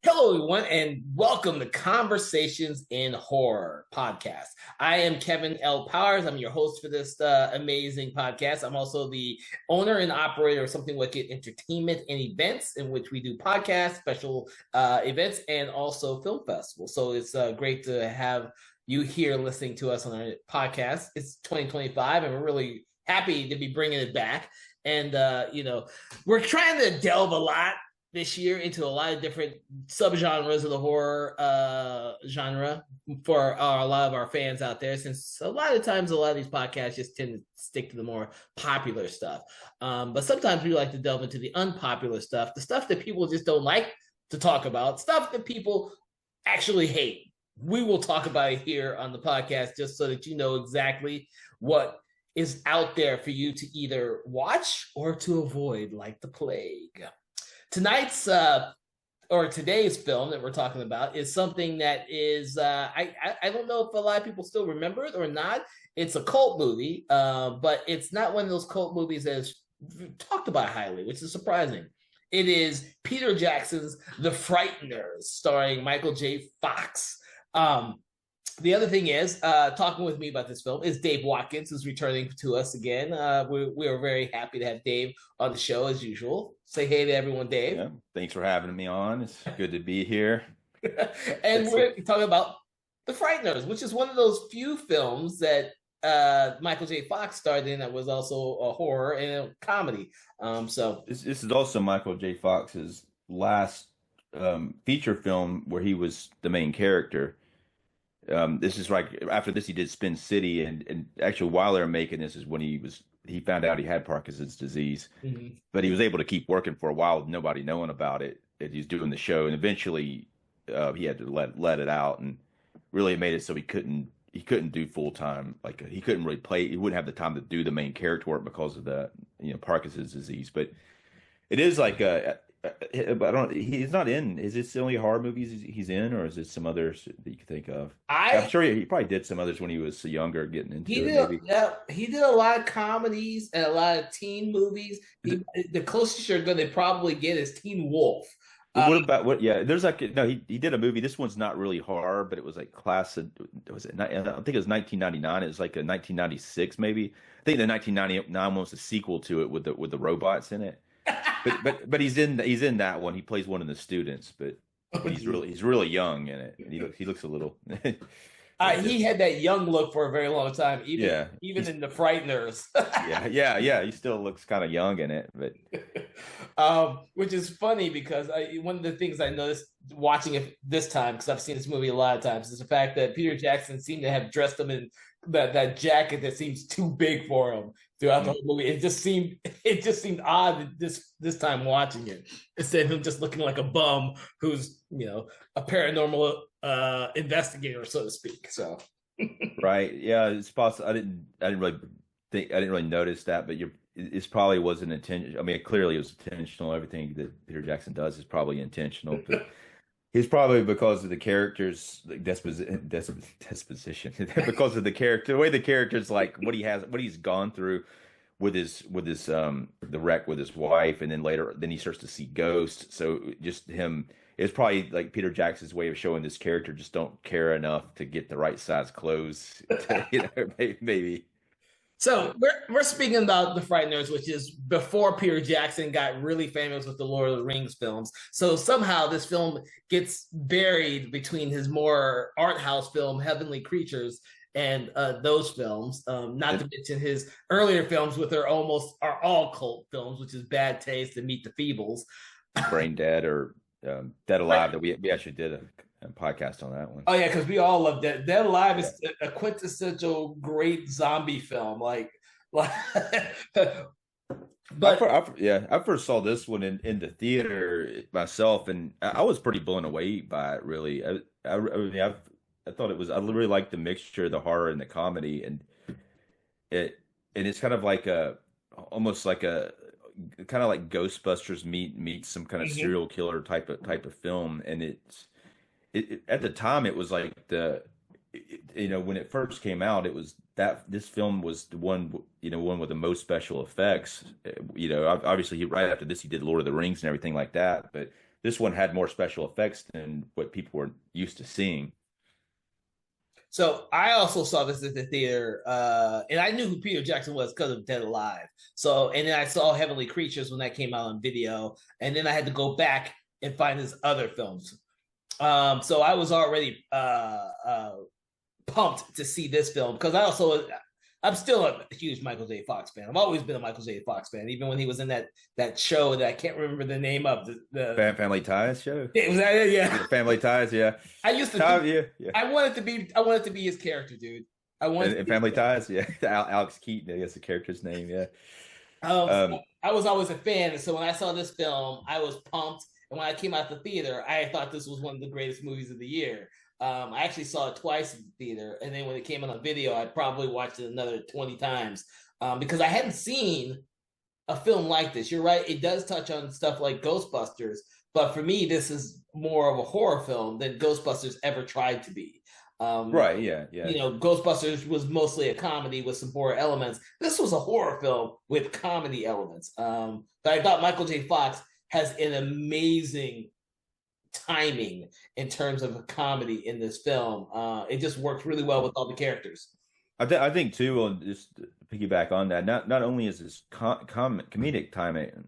Hello, everyone, and welcome to Conversations in Horror podcast. I am Kevin L. Powers. I'm your host for this amazing podcast. I'm also the owner and operator of Something Wicked Entertainment and Events, in which we do podcasts, special events, and also film festivals. So it's great to have you here listening to us on our podcast. It's 2025, and we're really happy to be bringing it back. And, we're trying to delve a lot this year into a lot of different subgenres of the horror genre for a lot of our fans out there, since a lot of times a lot of these podcasts just tend to stick to the more popular stuff. But sometimes we like to delve into the unpopular stuff, the stuff that people just don't like to talk about, stuff that people actually hate. We will talk about it here on the podcast just so that you know exactly what is out there for you to either watch or to avoid like the plague. Tonight's or today's film that we're talking about is something that is I don't know if a lot of people still remember it or not. It's a cult movie, but it's not one of those cult movies that is talked about highly, which is surprising. It is Peter Jackson's The Frighteners, starring Michael J. Fox. The other thing is, talking with me about this film is Dave Watkins, who's returning to us again. We are very happy to have Dave on the show as usual. Say hey to everyone, Dave. Yeah, thanks for having me on. It's good to be here. And we're talking about The Frighteners, which is one of those few films that Michael J. Fox starred in that was also a horror and a comedy. So this is also Michael J. Fox's last feature film where he was the main character. This is like after this he did Spin City, and actually while they were making this is when he found out he had Parkinson's disease, but he was able to keep working for a while with nobody knowing about it. That he's doing the show, and eventually he had to let it out, and really made it so he couldn't do full time. Like he couldn't really play. He wouldn't have the time to do the main character work because of the Parkinson's disease. But it is like but I don't. He's not in. Is this the only horror movies he's in, or is it some others that you can think of? I'm I sure he probably did some others when he was younger, getting into He it. did, Maybe. yeah, he did a lot of comedies and a lot of teen movies. The closest you're going to probably get is Teen Wolf. What about what? Yeah, there's like no. He did a movie. This one's not really horror, but it was like classic. Was it? I think it was 1999. It was like a 1996 maybe. I think the 1999 one was a sequel to it with the robots in it. But he's in that one. He plays one of the students, but he's really young in it. And he looks a little. He had that young look for a very long time, Yeah, even in The Frighteners. yeah. He still looks kind of young in it, but Which is funny because one of the things I noticed watching it this time, because I've seen this movie a lot of times, is the fact that Peter Jackson seemed to have dressed him in that jacket that seems too big for him throughout the whole movie. It just seemed odd this time watching it, instead of him just looking like a bum who's a paranormal investigator, so to speak. So right, yeah, it's possible. I didn't really notice that, but it's probably wasn't intentional. I mean, clearly it was intentional. Everything that Peter Jackson does is probably intentional, but he's probably because of the character's like, disposition, because of the character, the way the character's like what he's gone through with his the wreck with his wife, and then later then he starts to see ghosts. So just him, it's probably like Peter Jackson's way of showing this character just don't care enough to get the right size clothes. Maybe. So we're speaking about The Frighteners, which is before Peter Jackson got really famous with the Lord of the Rings films. So somehow this film gets buried between his more art house film Heavenly Creatures and those films. Not to mention his earlier films, with are all cult films, which is Bad Taste and Meet the Feebles. Brain Dead or Dead Alive, that we actually did a podcast on that one. Oh yeah, because we all love that. Dead Alive is a quintessential great zombie film. Like, but I first saw this one in the theater myself, and I was pretty blown away by it. Really, I thought it was. I really liked the mixture of the horror and the comedy, and it's kind of like almost like a kind of like Ghostbusters meets some kind of serial killer type of film, and at the time it was like when it first came out, it was that this film was the one with the most special effects. Obviously right after this he did Lord of the Rings and everything like that, but this one had more special effects than what people were used to seeing. So I also saw this at the theater, and I knew who Peter Jackson was because of Dead Alive. So, and then I saw Heavenly Creatures when that came out on video, and then I had to go back and find his other films. So I was already pumped to see this film because I'm still a huge Michael J. Fox fan. I've always been a Michael J. Fox fan, even when he was in that show that I can't remember the name of. Family Ties show. It was that, yeah. Family Ties, yeah. I used to Tom, think, yeah, yeah. I wanted to be his character, dude. I wanted And to Family Ties, yeah. Alex Keaton, I guess the character's name, yeah. So I was always a fan, and so when I saw this film, I was pumped. And when I came out the theater, I thought this was one of the greatest movies of the year. I actually saw it twice in the theater, and then when it came out on video, I probably watched it another 20 times because I hadn't seen a film like this. You're right; it does touch on stuff like Ghostbusters, but for me, this is more of a horror film than Ghostbusters ever tried to be. Right, yeah, yeah. Ghostbusters was mostly a comedy with some horror elements. This was a horror film with comedy elements. But I thought Michael J. Fox has an amazing timing in terms of a comedy in this film. It just works really well with all the characters. I think too, on just to piggyback on that, not only is his comedic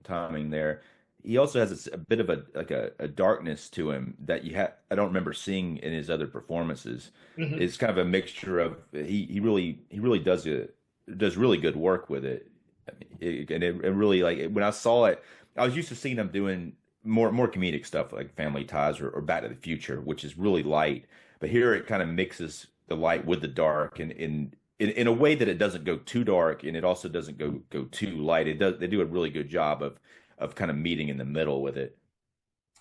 timing there, he also has a bit of a darkness to him that I don't remember seeing in his other performances. Mm-hmm. It's kind of a mixture of he really does really good work with it. And it really, like, when I saw it, I was used to seeing him doing more comedic stuff like Family Ties or Back to the Future, which is really light. But here it kind of mixes the light with the dark, and in a way that it doesn't go too dark, and it also doesn't go too light. They do a really good job of kind of meeting in the middle with it.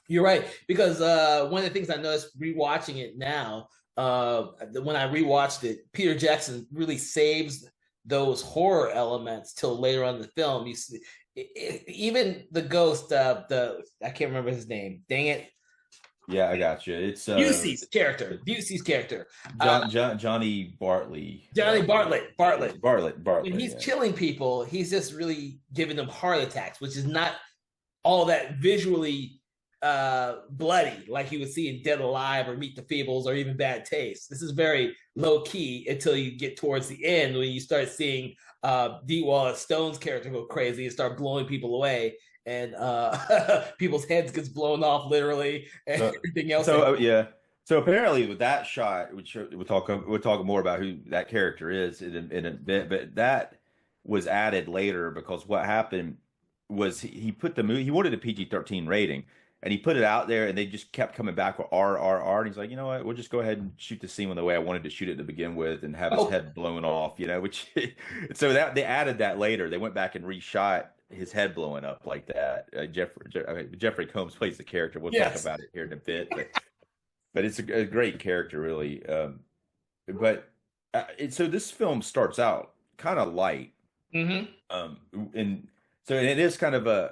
You're right, because one of the things I noticed rewatching it now, when I rewatched it, Peter Jackson really saves those horror elements till later on in the film. You see, even the ghost, I can't remember his name. Dang it. Yeah, I got you. It's Busey's character. Busey's character. Johnny Bartley. Johnny Bartlett. Bartlett. When he's killing people, he's just really giving them heart attacks, which is not all that visually bloody like you would see in Dead Alive or Meet the Feebles or even Bad Taste. This is very low key until you get towards the end when you start seeing D. Wallace Stone's character go crazy and start blowing people away, and people's heads gets blown off literally, and everything else. So yeah. So apparently, with that shot, which we'll talk more about who that character is in a bit, but that was added later because what happened was he put the movie, he wanted a PG-13 rating, and he put it out there, and they just kept coming back with R. And he's like, you know what, we'll just go ahead and shoot the scene the way I wanted to shoot it to begin with, and have his head blown off, which so that they added that later. They went back and reshot his head blowing up like that. Jeffrey Combs plays the character. We'll talk about it here in a bit, but it's a great character, really. So this film starts out kind of light, and so it is kind of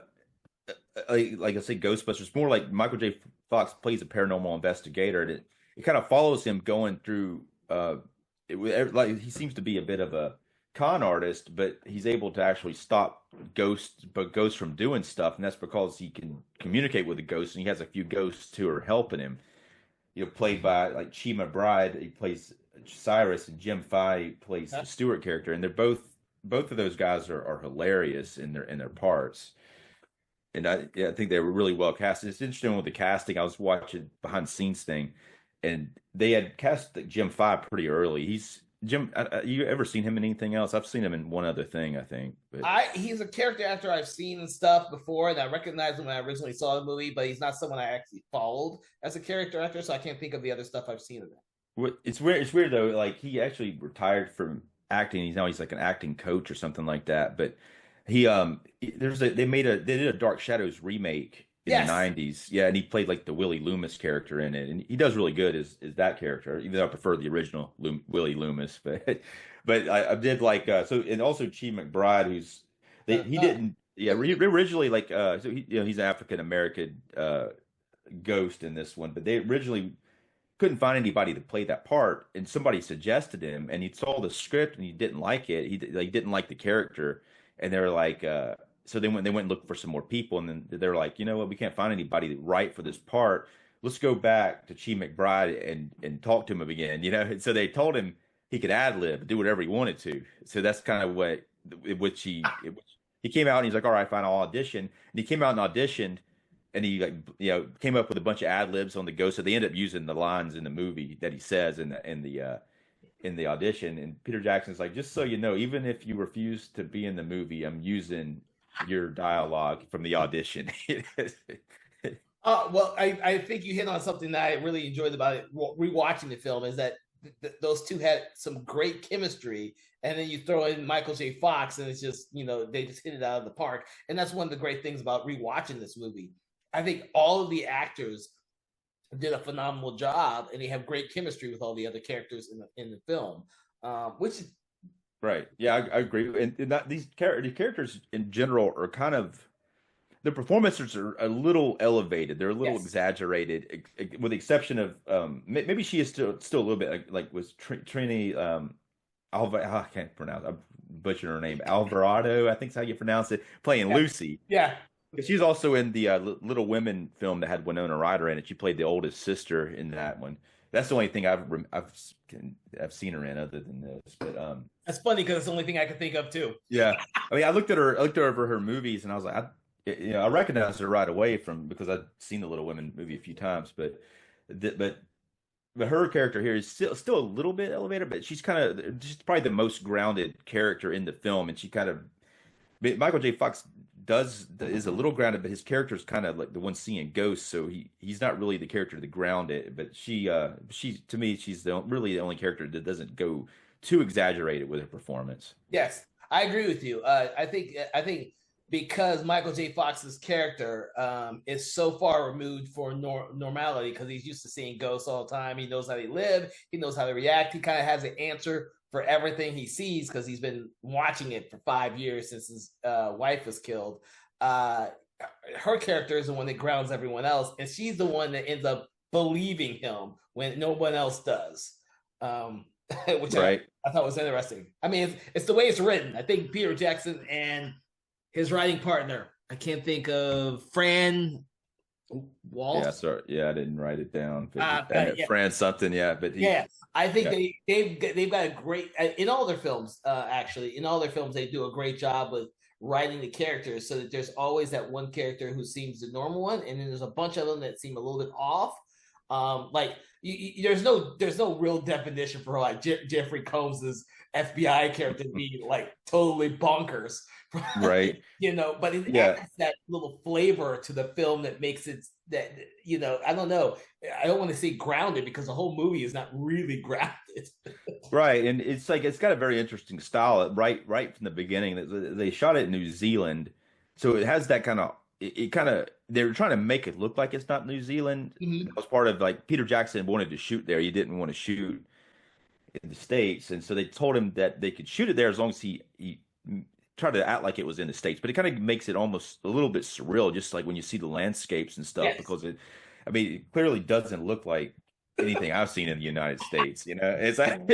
like I say, Ghostbusters. More like Michael J. Fox plays a paranormal investigator, and it kind of follows him going through. Like he seems to be a bit of a con artist, but he's able to actually stop ghosts from doing stuff, and that's because he can communicate with the ghosts, and he has a few ghosts who are helping him. Played by like Chi McBride, he plays Cyrus, and Jim Fye plays the Stewart character, and they're both of those guys are hilarious in their parts. And I think they were really well cast. It's interesting with the casting. I was watching behind the scenes thing, and they had cast Jim Fye pretty early. He's Jim. You ever seen him in anything else? I've seen him in one other thing, I think. But he's a character actor I've seen and stuff before, and I recognized him when I originally saw the movie, but he's not someone I actually followed as a character actor, so I can't think of the other stuff I've seen of him. It's weird. It's weird though. Like he actually retired from acting. He's like an acting coach or something like that. But he they did a Dark Shadows remake in the 90s. Yeah, and he played like the Willie Loomis character in it, and he does really good as that character, even though I prefer the original Willie Loomis. But I did like so, and also Chi McBride, who's he didn't originally like so he's an African American ghost in this one, but they originally couldn't find anybody to play that part, and somebody suggested him, and he saw the script and he didn't like it. He didn't like the character, and they were like, so they went and looked for some more people, and then they're like, you know what, we can't find anybody right for this part. Let's go back to Chi McBride and talk to him again, you know. And so they told him he could ad lib, do whatever he wanted to. So that's kind of what which he came out and he's like, all right, fine, I'll audition. And he came out and auditioned, and he like came up with a bunch of ad libs on the go. So they end up using the lines in the movie that he says in the audition. And Peter Jackson's like, just so you know, even if you refuse to be in the movie, I'm using your dialogue from the audition. Well, I think you hit on something that I really enjoyed about it. Rewatching the film is that those two had some great chemistry, and then you throw in Michael J. Fox, and it's just they just hit it out of the park. And that's one of the great things about rewatching this movie. I think all of the actors did a phenomenal job, and they have great chemistry with all the other characters in the film, which is Right. Yeah, I agree. And that these characters in general are kind of the performances are a little elevated. They're a little yes, exaggerated, with the exception of maybe she is still a little bit like was Trini I can't pronounce. I'm butchering her name. Alvarado, I think is how you pronounce it. Playing yeah, Lucy. yeah. She's also in the Little Women film that had Winona Ryder in it. She played the oldest sister in that one. That's the only thing I've seen her in other than this. But That's funny because it's the only thing I could think of too. yeah, I mean, I looked over her movies, and I was like, I recognized her right away because I'd seen the Little Women movie a few times. But her character here is still a little bit elevated, but she's probably the most grounded character in the film, and she kind of Michael J. Fox is a little grounded, but his character is kind of like the one seeing ghosts, so he's not really the character to ground it. But she to me, she's really the only character that doesn't go too exaggerated with her performance. Yes, I agree with you. I think because Michael J. Fox's character is so far removed from normality because he's used to seeing ghosts all the time. He knows how they live. He knows how to react. He kind of has an answer for everything he sees because he's been watching it for 5 years since his wife was killed. Her character is the one that grounds everyone else, and she's the one that ends up believing him when no one else does. Which Right. I thought was interesting. I mean, it's the way it's written. I think Peter Jackson and his writing partner, I can't think of Fran Walt. Yeah, sorry. Yeah, I didn't write it down. Yeah. Fran something, yeah, but Yeah, I think yeah, they've got a great in all their films. Actually, in all their films, they do a great job with writing the characters so that there's always that one character who seems the normal one, and then there's a bunch of them that seem a little bit off. Like there's no real definition for like Jeffrey Combs's FBI character to be like totally bonkers, right. but it Yeah. adds that little flavor to the film that makes it that I don't know. I don't want to say grounded because the whole movie is not really grounded. Right, and it's like it's got a very interesting style right from the beginning. They shot it in New Zealand, so it has that kind of it kind of they're trying to make it look like it's not New Zealand. Mhm. That was part of like Peter Jackson wanted to shoot there. He didn't want to shoot in the States, and so they told him that they could shoot it there as long as he tried to act like it was in the States. But it kind of makes it almost a little bit surreal, just like when you see the landscapes and stuff, Yes. because I mean, it clearly doesn't look like anything I've seen in the United States. It's like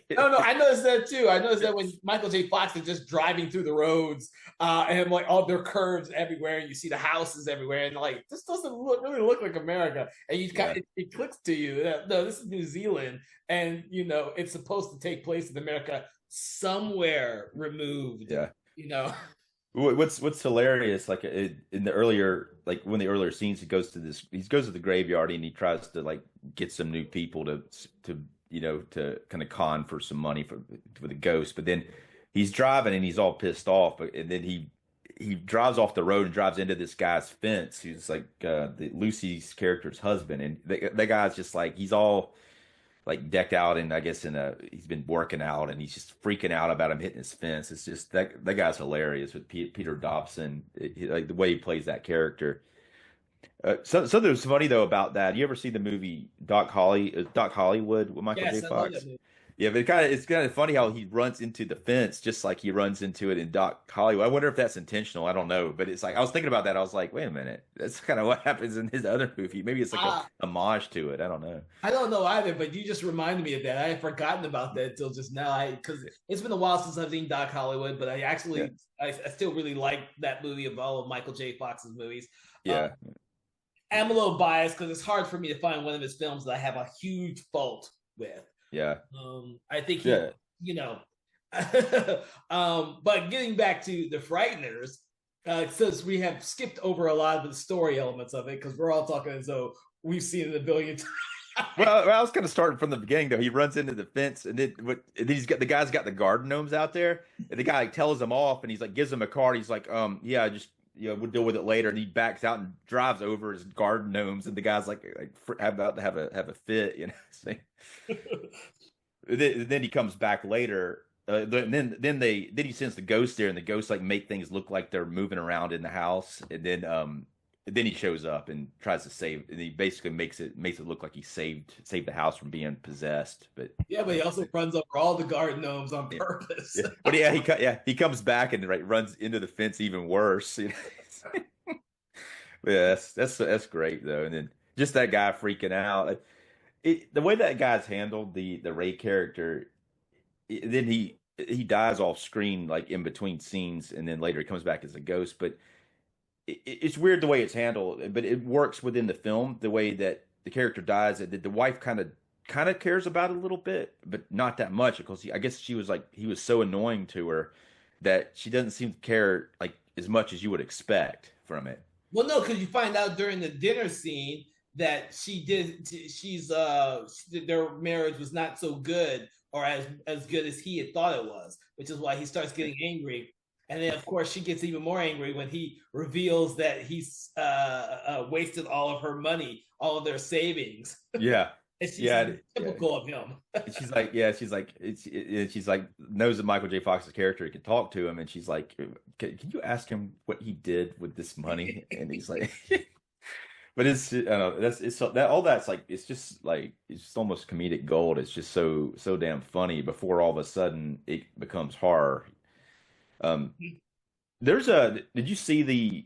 No, I noticed that too. I noticed that when Michael J. Fox is just driving through the roads, and like all their curves everywhere, and you see the houses everywhere, and like this doesn't really look like America, and you kind yeah. of it clicks to you that no, this is New Zealand, and it's supposed to take place in America somewhere removed. Yeah. You know, What's hilarious, like in the earlier, like one of the earlier scenes, he goes to the graveyard and he tries to like get some new people to kind of con for some money for the ghost, but then he's driving and he's all pissed off, and then he drives off the road and drives into this guy's fence who's like Lucy's character's husband, and the guy's just like he's all like decked out, and I guess he's been working out, and he's just freaking out about him hitting his fence. It's just that guy's hilarious with Peter Dobson, like the way he plays that character. So there's funny though about that. You ever see the movie Doc Hollywood with Michael J. yes, I love that Fox? movie. Yeah, but it's kind of funny how he runs into the fence just like he runs into it in Doc Hollywood. I wonder if that's intentional. I don't know, but it's like I was thinking about that. I was like, wait a minute, that's kind of what happens in his other movie. Maybe it's like a Ah, homage to it. I don't know. I don't know either, but you just reminded me of that. I had forgotten about that until just now. I because it's been a while since I've seen Doc Hollywood, but Yeah, I still really like that movie of all of Michael J. Fox's movies. Uh, yeah, I'm a little biased because it's hard for me to find one of his films that I have a huge fault with. yeah, I think he, yeah. you know, but getting back to the Frighteners, since we have skipped over a lot of the story elements of it, because we're all talking as though we've seen it a billion times. Well, I was kind of starting from the beginning though. He runs into the fence, and then he's got the guy's got the garden gnomes out there, and the guy like tells him off, and he's like gives him a card. He's like, yeah, just we'll deal with it later. And he backs out and drives over his garden gnomes, and the guy's like about to have a fit, you know. So, then he comes back later. Then he sends the ghost there, and the ghosts like make things look like they're moving around in the house, and then he shows up and tries to save, and he basically makes it look like he saved the house from being possessed. But Yeah, but he also runs over all the garden gnomes on yeah, purpose. yeah. But yeah, he comes back and right runs into the fence even worse. You know? Yeah, that's great though. And then just that guy freaking out. The way that guy's handled the Ray character, then he dies off screen like in between scenes, and then later he comes back as a ghost. But it's weird the way it's handled, but it works within the film the way that the character dies. That the wife kind of cares about it a little bit, but not that much because I guess she was like he was so annoying to her that she doesn't seem to care like as much as you would expect from it. Well, no, because you find out during the dinner scene that their marriage was not so good or as good as he had thought it was, which is why he starts getting angry. And then, of course, she gets even more angry when he reveals that he's wasted all of her money, all of their savings. Yeah, And she's yeah, yeah. typical of him. And she's like, yeah, she's like knows that Michael J. Fox's character can talk to him, and she's like, can you ask him what he did with this money? And he's like, but it's I don't know, that's it's so that all that's like it's just almost comedic gold. It's just so damn funny before all of a sudden it becomes horror. Um, did you see the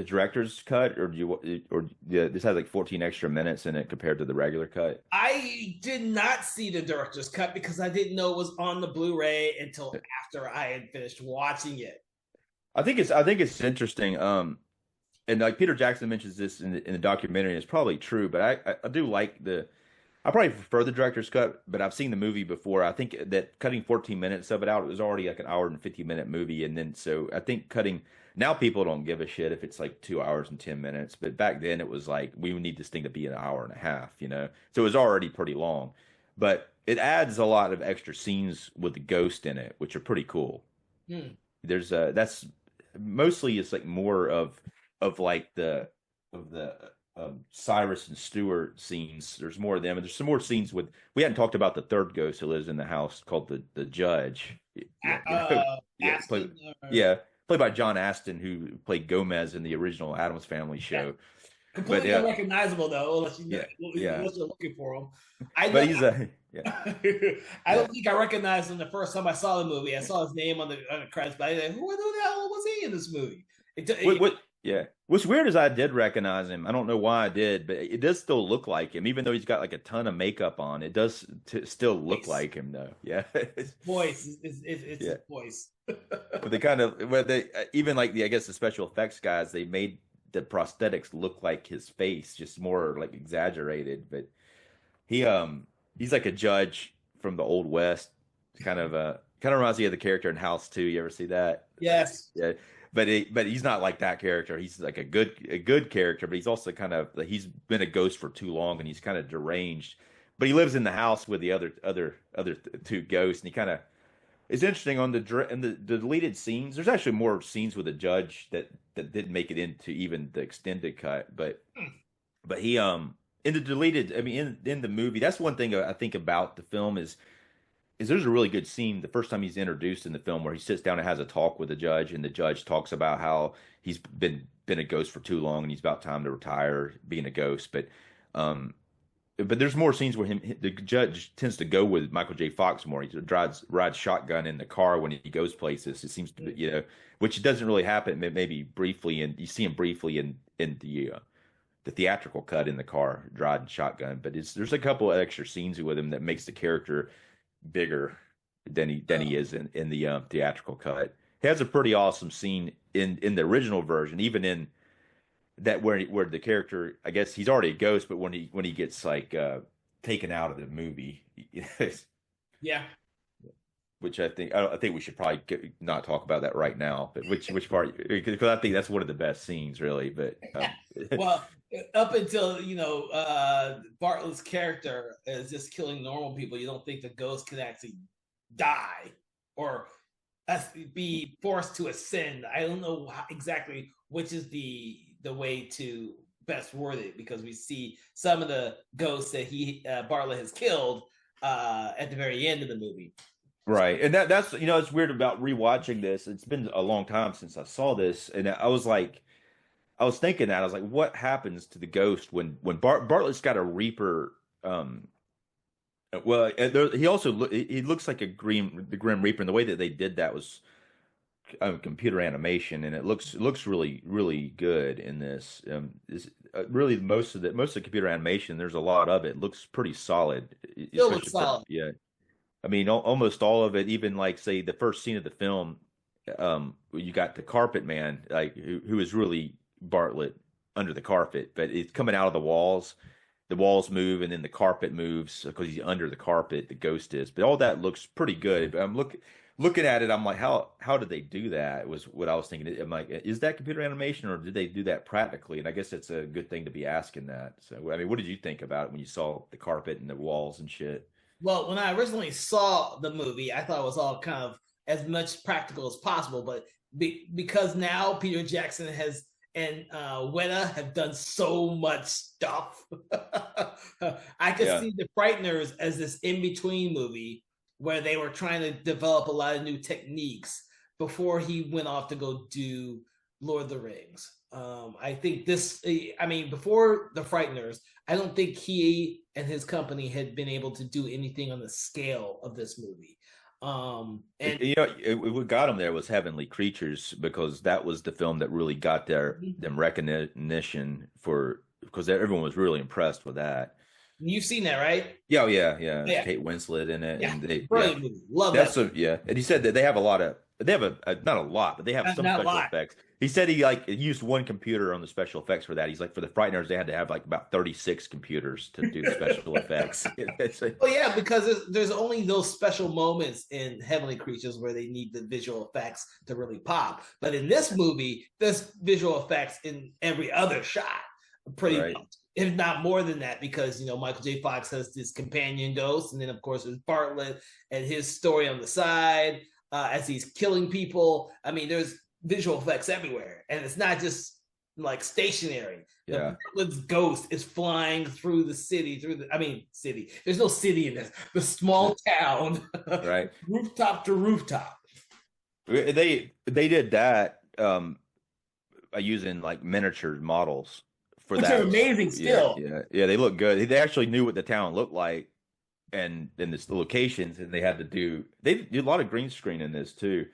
director's cut, or yeah, this has like 14 extra minutes in it compared to the regular cut? I did not see the director's cut because I didn't know it was on the Blu-ray until after I had finished watching it. I think it's interesting. And like Peter Jackson mentions this in the documentary, and it's probably true, but I do like I probably prefer the director's cut, but I've seen the movie before. I think that cutting 14 minutes of it out, it was already like an hour and 50-minute movie. And then so I think now people don't give a shit if it's like 2 hours and 10 minutes. But back then it was like, we would need this thing to be an hour and a half, you know? So it was already pretty long. But it adds a lot of extra scenes with the ghost in it, which are pretty cool. Hmm. That's mostly it's like more of like the Cyrus and Stewart scenes. There's more of them, and there's some more scenes with. We hadn't talked about the third ghost who lives in the house called the judge. Yeah, yeah, Aston, yeah, played by John Aston, who played Gomez in the original Addams Family yeah, show. But completely yeah, unrecognizable though, yeah, yeah. unless you're looking for him. I But know, he's a yeah, I yeah. don't think I recognized him the first time I saw the movie. I saw his name on the credits, but I didn't, who the hell was he in this movie? What? Yeah. What's weird is I did recognize him. I don't know why I did, but it does still look like him, even though he's got like a ton of makeup on. It does still look voice, like him, though. Yeah. voice, it's Yeah. his voice. But they kind of, well, they even like I guess the special effects guys, they made the prosthetics look like his face, just more like exaggerated. But he, he's like a judge from the Old West, kind of reminds me of the character in House 2. You ever see that? Yes. Yeah, but he's not like that character. He's like a good character, but he's also kind of like he's been a ghost for too long and he's kind of deranged. But he lives in the house with the other two ghosts, and he kind of it's interesting on the deleted scenes. There's actually more scenes with the judge that didn't make it into even the extended cut, but he in the deleted, I mean in the movie, that's one thing I think about the film is there's a really good scene the first time he's introduced in the film where he sits down and has a talk with the judge, and the judge talks about how he's been a ghost for too long and he's about time to retire being a ghost. But um but there's more scenes where the judge tends to go with Michael J. Fox more. He rides shotgun in the car when he goes places. It seems to be, which doesn't really happen. Maybe briefly, and you see him briefly in the theatrical cut in the car riding shotgun. But there's a couple of extra scenes with him that makes the character bigger than he is in the theatrical cut. He has a pretty awesome scene in the original version, even in that where the character, I guess he's already a ghost, but when he gets like taken out of the movie, Yeah. which I think we should probably not talk about that right now. But which part? Because I think that's one of the best scenes, really. But Well, up until Bartlett's character is just killing normal people, you don't think the ghost can actually die or be forced to ascend. I don't know exactly which is the way to best word it, because we see some of the ghosts that Bartlett has killed at the very end of the movie. Right. And that's it's weird about rewatching this. It's been a long time since I saw this, and I was thinking that I was like, what happens to the ghost when Bartlett's got a Reaper? Well, he also he looks like the Grim Reaper, and the way that they did that was computer animation, and it looks really really good in this. Really most of the computer animation, there's a lot of it looks pretty solid, Still looks solid. yeah. I mean, almost all of it, even like say the first scene of the film, you got the carpet man, like who is really Bartlett under the carpet, but it's coming out of the walls. The walls move and then the carpet moves because he's under the carpet. The ghost is, but all that looks pretty good. But I'm looking at it, I'm like, how did they do that? Was what I was thinking. I'm like, is that computer animation or did they do that practically? And I guess it's a good thing to be asking that. So, I mean, what did you think about it when you saw the carpet and the walls and shit? Well, when I originally saw the movie, I thought it was all kind of as much practical as possible. But because now Peter Jackson and Weta have done so much stuff, I could see the Frighteners as this in between movie where they were trying to develop a lot of new techniques before he went off to go do Lord of the Rings. I think before the Frighteners, I don't think he and his company had been able to do anything on the scale of this movie. What got them there was Heavenly Creatures, because that was the film that really got them recognition because everyone was really impressed with that. You've seen that, right? Yeah, yeah. Kate Winslet in it, yeah. and they brilliant movie. Love that. And he said that they have not a lot, but they have some special effects. He said he used one computer on the special effects for that. He's like, for the Frighteners, they had to have like about 36 computers to do the special effects. Well, yeah, because there's only those special moments in Heavenly Creatures where they need the visual effects to really pop. But in this movie, there's visual effects in every other shot, pretty much, if not more than that, because Michael J. Fox has this companion ghost, and then of course there's Bartlett and his story on the side as he's killing people. I mean, there's visual effects everywhere, and it's not just like stationary. Yeah. Bartlett's ghost is flying through the city, city. There's no city in this. The small town, right, rooftop to rooftop. They did that using like miniature models for which that. Are amazing still. Yeah. They look good. They actually knew what the town looked like, and then the locations, and they do a lot of green screen in this too.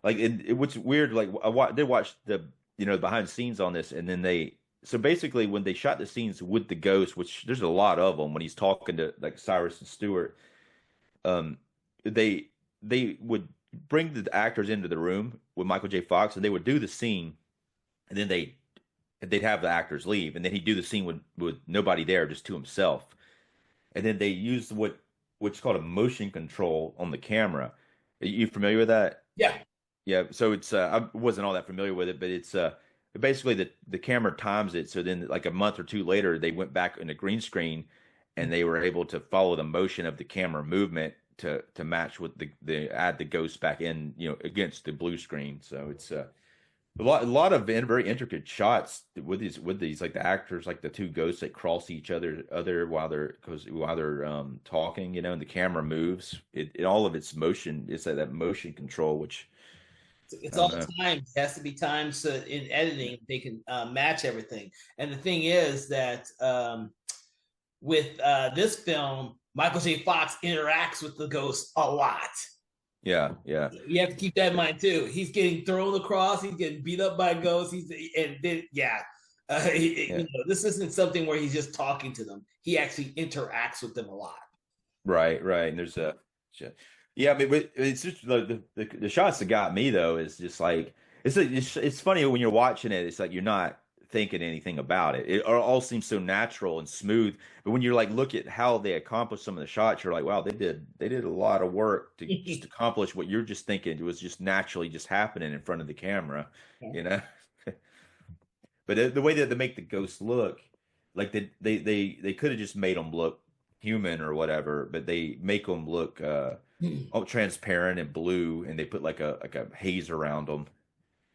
Like what's weird, like I did watch the behind the scenes on this, and then so basically when they shot the scenes with the ghost, which there's a lot of them when he's talking to like Cyrus and Stewart, they would bring the actors into the room with Michael J. Fox, and they would do the scene, and then they'd have the actors leave, and then he'd do the scene with nobody there, just to himself, and then they used what's called a motion control on the camera. Are you familiar with that? Yeah, so it's I wasn't all that familiar with it, but it's basically the camera times it, so then like a month or two later they went back in a green screen, and they were able to follow the motion of the camera movement to match with the add the ghost back in, against the blue screen. So it's a lot of very intricate shots with these like the actors, like the two ghosts that cross each other while they're talking, and the camera moves. It all of its motion, it's like that motion control, which it's all timed. It has to be timed so in editing they can match everything. And the thing is that with this film, Michael J. Fox interacts with the ghost a lot. Yeah, yeah. You have to keep that in mind too. He's getting thrown across. He's getting beat up by ghosts. And then yeah, Yeah. this isn't something where he's just talking to them. He actually interacts with them a lot. Right, right. And there's a, yeah. I mean, but it's just the shots that got me though is just like it's funny when you're watching it. It's like you're not thinking anything about it. It all seems so natural and smooth. But when you're like look at how they accomplished some of the shots, you're like, wow, they did a lot of work to just accomplish what you're just thinking. It was just naturally just happening in front of the camera, you know. But the way that they make the ghosts look, like they could have just made them look human or whatever, but they make them look all transparent and blue, and they put like a haze around them.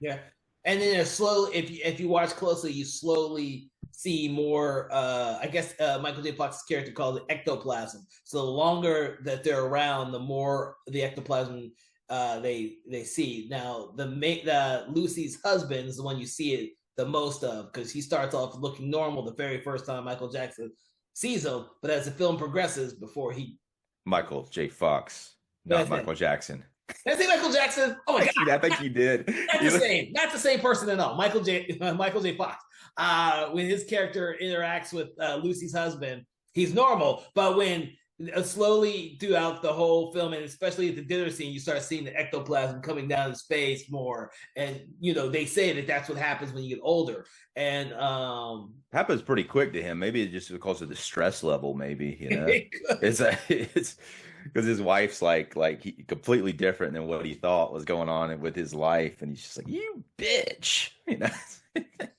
Yeah, and then if you watch closely, you slowly see more. I guess Michael J. Fox's character called it ectoplasm. So the longer that they're around, the more the ectoplasm they see. Now the Lucy's husband is the one you see it the most of because he starts off looking normal the very first time Michael Jackson sees him, but as the film progresses, before he Michael J. Fox, not that's it. Michael Jackson. Did I say Michael Jackson? Oh my god! I think you did. Not the same person at all. Michael J. Fox. When his character interacts with Lucy's husband, he's normal. But when slowly throughout the whole film, and especially at the dinner scene, you start seeing the ectoplasm coming down his face more. And they say that that's what happens when you get older. And happens pretty quick to him. Maybe it's just because of the stress level. Maybe it's because his wife's like he completely different than what he thought was going on with his life, and he's just like, you bitch.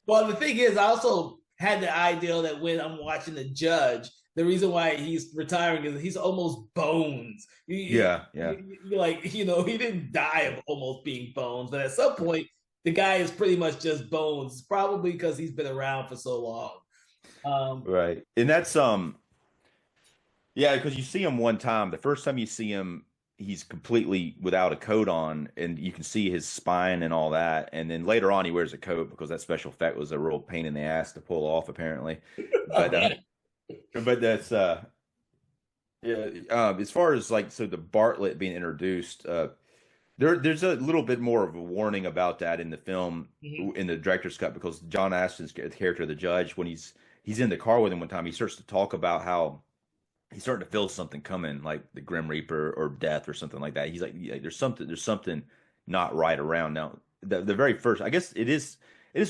Well, the thing is, I also had the idea that when I'm watching the judge, the reason why he's retiring is he's almost bones. Yeah. He didn't die of almost being bones, but at some point, the guy is pretty much just bones. Probably because he's been around for so long. Right, and that's yeah, because you see him one time. The first time you see him, he's completely without a coat on, and you can see his spine and all that. And then later on, he wears a coat because that special effect was a real pain in the ass to pull off, apparently. But that's yeah. As far as like so the Bartlett being introduced, there's a little bit more of a warning about that in the film in the director's cut because John Aston's character, the judge, when he's in the car with him one time, he starts to talk about how he's starting to feel something coming, like the Grim Reaper or death or something like that. He's like, yeah, there's something not right around now. The very first, I guess it is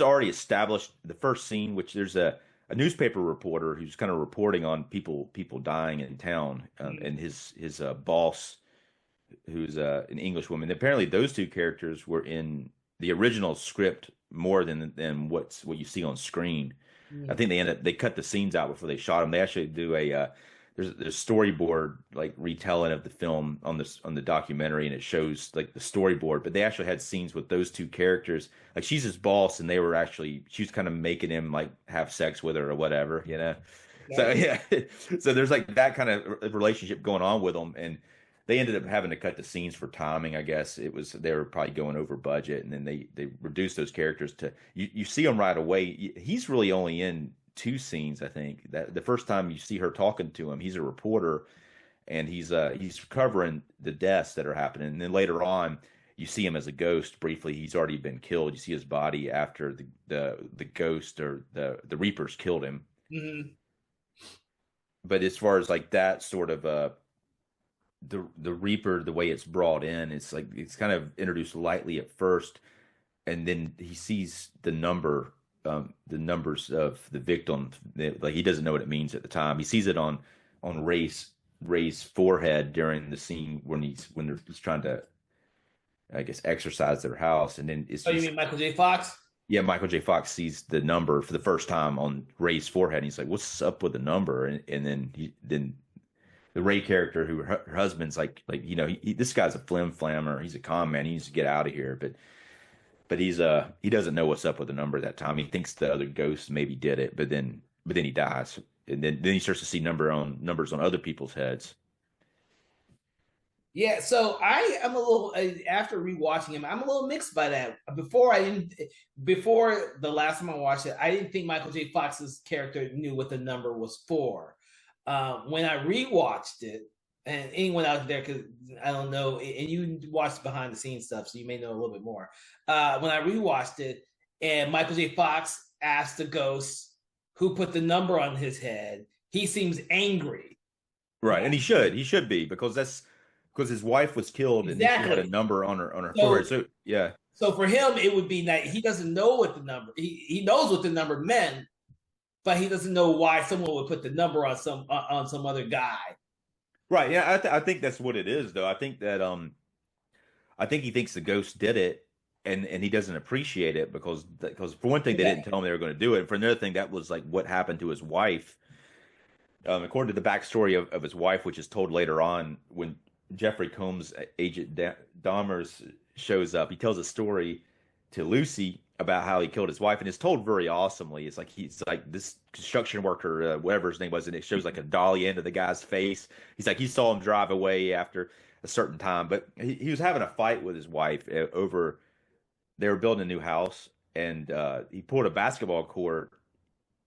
already established. The first scene, which there's a newspaper reporter who's kind of reporting on people dying in town, and his boss, who's an English woman. Apparently, those two characters were in the original script more than what you see on screen. I think they cut the scenes out before they shot them. They actually do there's a storyboard like retelling of the film on the documentary, and it shows like the storyboard. But they actually had scenes with those two characters. Like she's his boss, and she was kind of making him like have sex with her or whatever, you know. Yeah. So yeah, so there's like that kind of relationship going on with them, and they ended up having to cut the scenes for timing. I guess they were probably going over budget, and then they reduced those characters to you see him right away. He's really only in two scenes, I think. That the first time you see her talking to him, he's a reporter, and he's covering the deaths that are happening. And then later on, you see him as a ghost briefly. He's already been killed. You see his body after the ghost or the Reapers killed him. Mm-hmm. But as far as like that sort of the Reaper, the way it's brought in, it's like it's kind of introduced lightly at first, and then he sees the numbers of the victim. Like he doesn't know what it means at the time. He sees it on Ray's forehead during the scene when they're just trying to, I guess, exercise their house, and then it's. Oh, you mean Michael J. Fox? Yeah, Michael J. Fox sees the number for the first time on Ray's forehead, and he's like, "What's up with the number?" And then the Ray character, who her husband's like this guy's a flammer. He's a con man. He needs to get out of here, but he doesn't know what's up with the number at that time. He thinks the other ghosts maybe did it, but then he dies, and then he starts to see numbers on other people's heads. Yeah, so I am a little after rewatching him, I'm a little mixed by that. Before the last time I watched it, I didn't think Michael J. Fox's character knew what the number was for. When I rewatched it, and anyone out there, because I don't know, and you watched behind the scenes stuff, so you may know a little bit more. When I rewatched it, and Michael J. Fox asked the ghost who put the number on his head, he seems angry. Right, and he should be because his wife was killed and then she had a Exactly. number on her forehead. So, So yeah, so for him, it would be that he doesn't know what the number. He knows what the number meant, but he doesn't know why someone would put the number on some other guy. right. Yeah, I think that's what it is though. I think he thinks the ghost did it, and he doesn't appreciate it because for one thing they didn't Okay. tell him they were going to do it. And for another thing, that was like what happened to his wife. According to the backstory of his wife, which is told later on when Jeffrey Combs, Agent Dahmers, shows up, he tells a story to Lucy about how he killed his wife, and it's told very awesomely. It's like he's like this construction worker, whatever his name was, and it shows like a dolly end of the guy's face. He's like he saw him drive away after a certain time, but he was having a fight with his wife over. They were building a new house, and he pulled a basketball court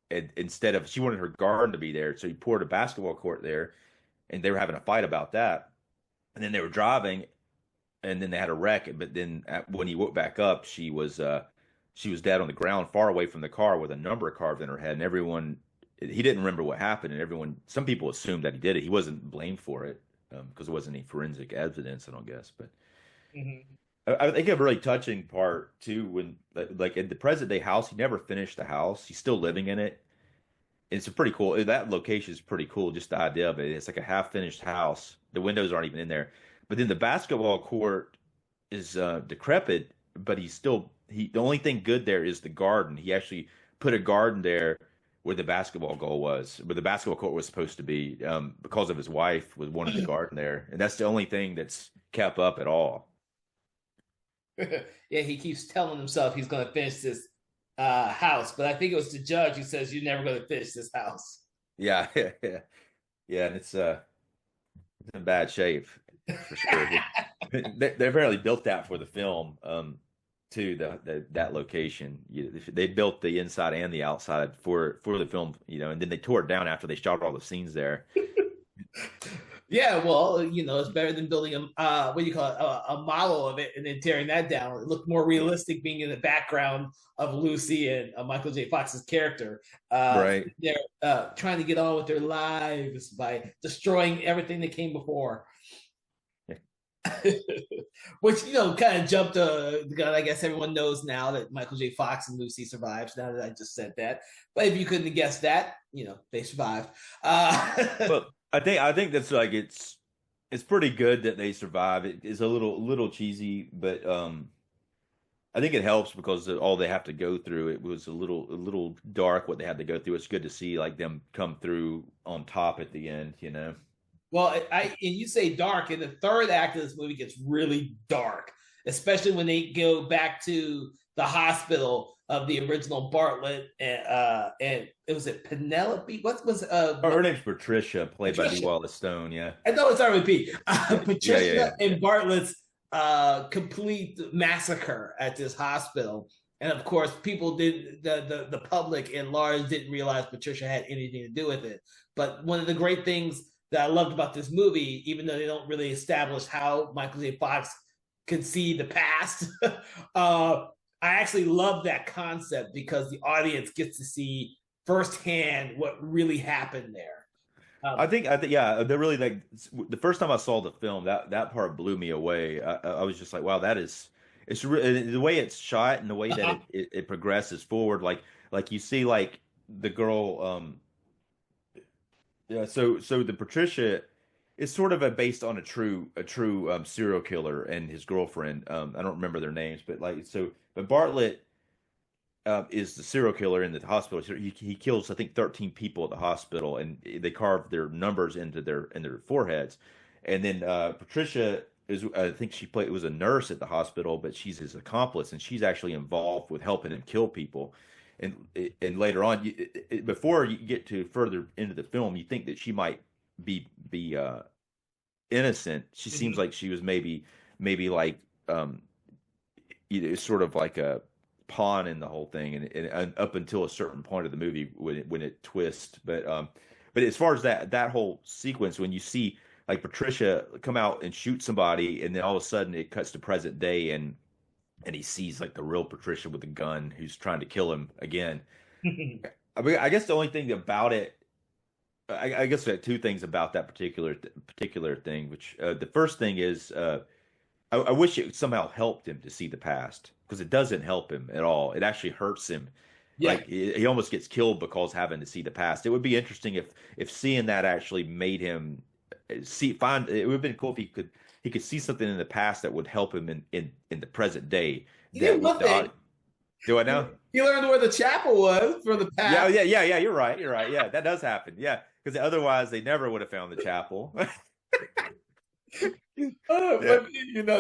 and instead of she wanted her garden to be there, so he poured a basketball court there, and they were having a fight about that. And then they were driving, and then they had a wreck. But then when he woke back up, she was dead on the ground, far away from the car, with a number carved in her head. And everyone, he didn't remember what happened, and everyone, some people assumed that he did it. He wasn't blamed for it because there wasn't any forensic evidence, I don't guess. But Mhm. I think a really touching part too, when like in the present day house, he never finished the house. He's still living in it. It's a pretty cool. That location is pretty cool. Just the idea of it. It's like a half finished house. The windows aren't even in there. But then the basketball court is decrepit. But he's still he. The only thing good there is the garden. He actually put a garden there where the basketball goal was, where the basketball court was supposed to be, because of his wife was wanted the garden there, and that's the only thing that's kept up at all. Yeah, he keeps telling himself he's going to finish this house, but I think it was the judge who says you're never going to finish this house. Yeah, yeah, yeah, and it's in bad shape for sure. They apparently built that for the film, to that location. They built the inside and the outside for the film, and then they tore it down after they shot all the scenes there. Yeah, well, it's better than building what do you call it, a model of it and then tearing that down. It looked more realistic being in the background of Lucy and Michael J. Fox's character. Right. They're trying to get on with their lives by destroying everything that came before. Which kind of jumped. I guess everyone knows now that Michael J. Fox and Lucy survives. Now that I just said that, but if you couldn't have guessed that, they survived. Well, I think that's like it's pretty good that they survive. It is a little cheesy, but I think it helps because of all they have to go through. It was a little dark what they had to go through. It's good to see like them come through on top at the end. Well, and you say dark, and the third act of this movie gets really dark, especially when they go back to the hospital of the original Bartlett and it was it Penelope. What was Her name's Patricia, played by Patricia? Dewala Stone. Yeah, I know it's RP. yeah, yeah, yeah, Patricia yeah. and Bartlett's complete massacre at this hospital. And of course, people did the public in large didn't realize Patricia had anything to do with it. But one of the great things that I loved about this movie, even though they don't really establish how Michael J. Fox can see the past, I actually love that concept because the audience gets to see firsthand what really happened there. I Um, think I think yeah, they're really like the first time I saw the film, that part blew me away. I was just like, wow, the way it's shot and the way that uh-huh. it progresses forward, like you see like the girl, yeah. So the Patricia is sort of based on a true serial killer and his girlfriend. I don't remember their names, but but Bartlett is the serial killer in the hospital. So he kills, I think, 13 people at the hospital, and they carve their numbers into their foreheads. And then Patricia is, I think she played, was a nurse at the hospital, but she's his accomplice, and she's actually involved with helping him kill people. And later on, before you get to further into the film, you think that she might be innocent. She seems Mhm. like she was maybe like sort of like a pawn in the whole thing, and up until a certain point of the movie when it twists. But But as far as that whole sequence, when you see like Patricia come out and shoot somebody, and then all of a sudden it cuts to present day, and he sees like the real Patricia with the gun who's trying to kill him again. I mean, I guess the only thing about it, I guess there are two things about that particular thing. Which the first thing is, I wish it somehow helped him to see the past because it doesn't help him at all. It actually hurts him. Yeah. Like he almost gets killed because having to see the past. It would be interesting if seeing that actually made him see find. It would have been cool if he could see something in the past that would help him in the present day. You did one thing. Do I know? He learned where the chapel was from the Yeah, oh, past. yeah. You're right. You're right. Yeah, that does happen. Yeah, because otherwise they never would have found the chapel. Yeah. But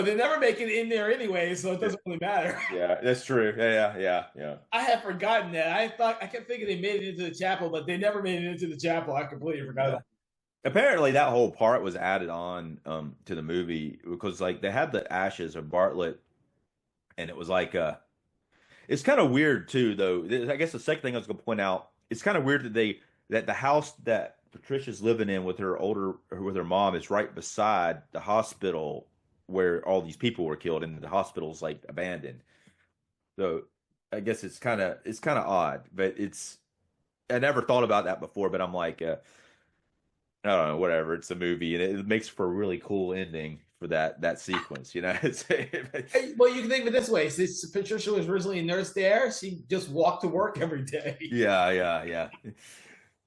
they never make it in there anyway, so it doesn't really matter. Yeah, that's true. Yeah. I had forgotten that. I kept thinking they made it into the chapel, but they never made it into the chapel. I completely forgot Yeah. about Apparently, that whole part was added on to the movie because like they had the ashes of Bartlett, and it was like it's kind of weird too, though. I guess the second thing I was going to point out, it's kind of weird that the house that Patricia's living in with her mom is right beside the hospital where all these people were killed, and the hospital's like abandoned. So I guess it's kind of odd, but I never thought about that before. But I'm like, I don't know, whatever. It's a movie, and it makes for a really cool ending for that sequence. it. Well, you can think of it this way: since Patricia was originally a nurse there, she just walked to work every day. Yeah.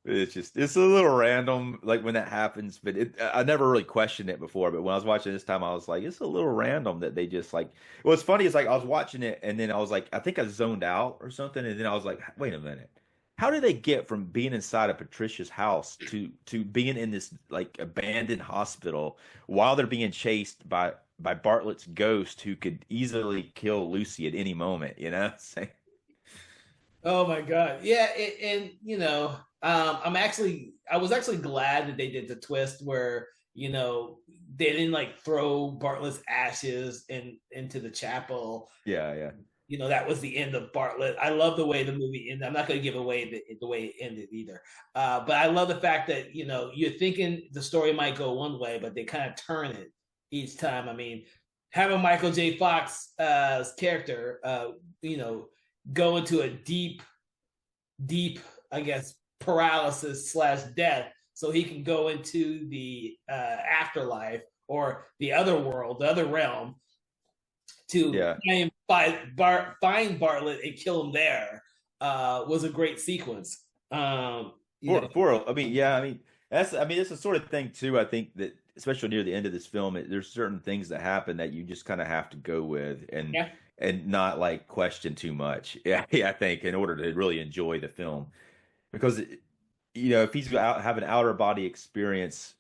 It's a little random, like when that happens. But I never really questioned it before. But when I was watching this time, I was like, it's a little random that they just like. What's funny is like I was watching it, and then I was like, I think I zoned out or something, and then I was like, wait a minute. How did they get from being inside of Patricia's house to being in this like abandoned hospital while they're being chased by Bartlett's ghost who could easily kill Lucy at any moment, you know? Oh my god, yeah, and I was actually glad that they did the twist where they didn't like throw Bartlett's ashes into the chapel. Yeah. That was the end of Bartlett. I love the way the movie ended. I'm not going to give away the way it ended either. But I love the fact that, you're thinking the story might go one way, but they kind of turn it each time. I mean, having Michael J. Fox character, go into a deep, I guess, paralysis slash death so he can go into the afterlife or the other world, the other realm to Yeah. find Bartlett and kill him there was a great sequence. I mean, yeah, it's the sort of thing too. I think that especially near the end of this film, there's certain things that happen that you just kind of have to go with Yeah. and not like question too much. Yeah, I think in order to really enjoy the film, because if he's out have an outer body experience,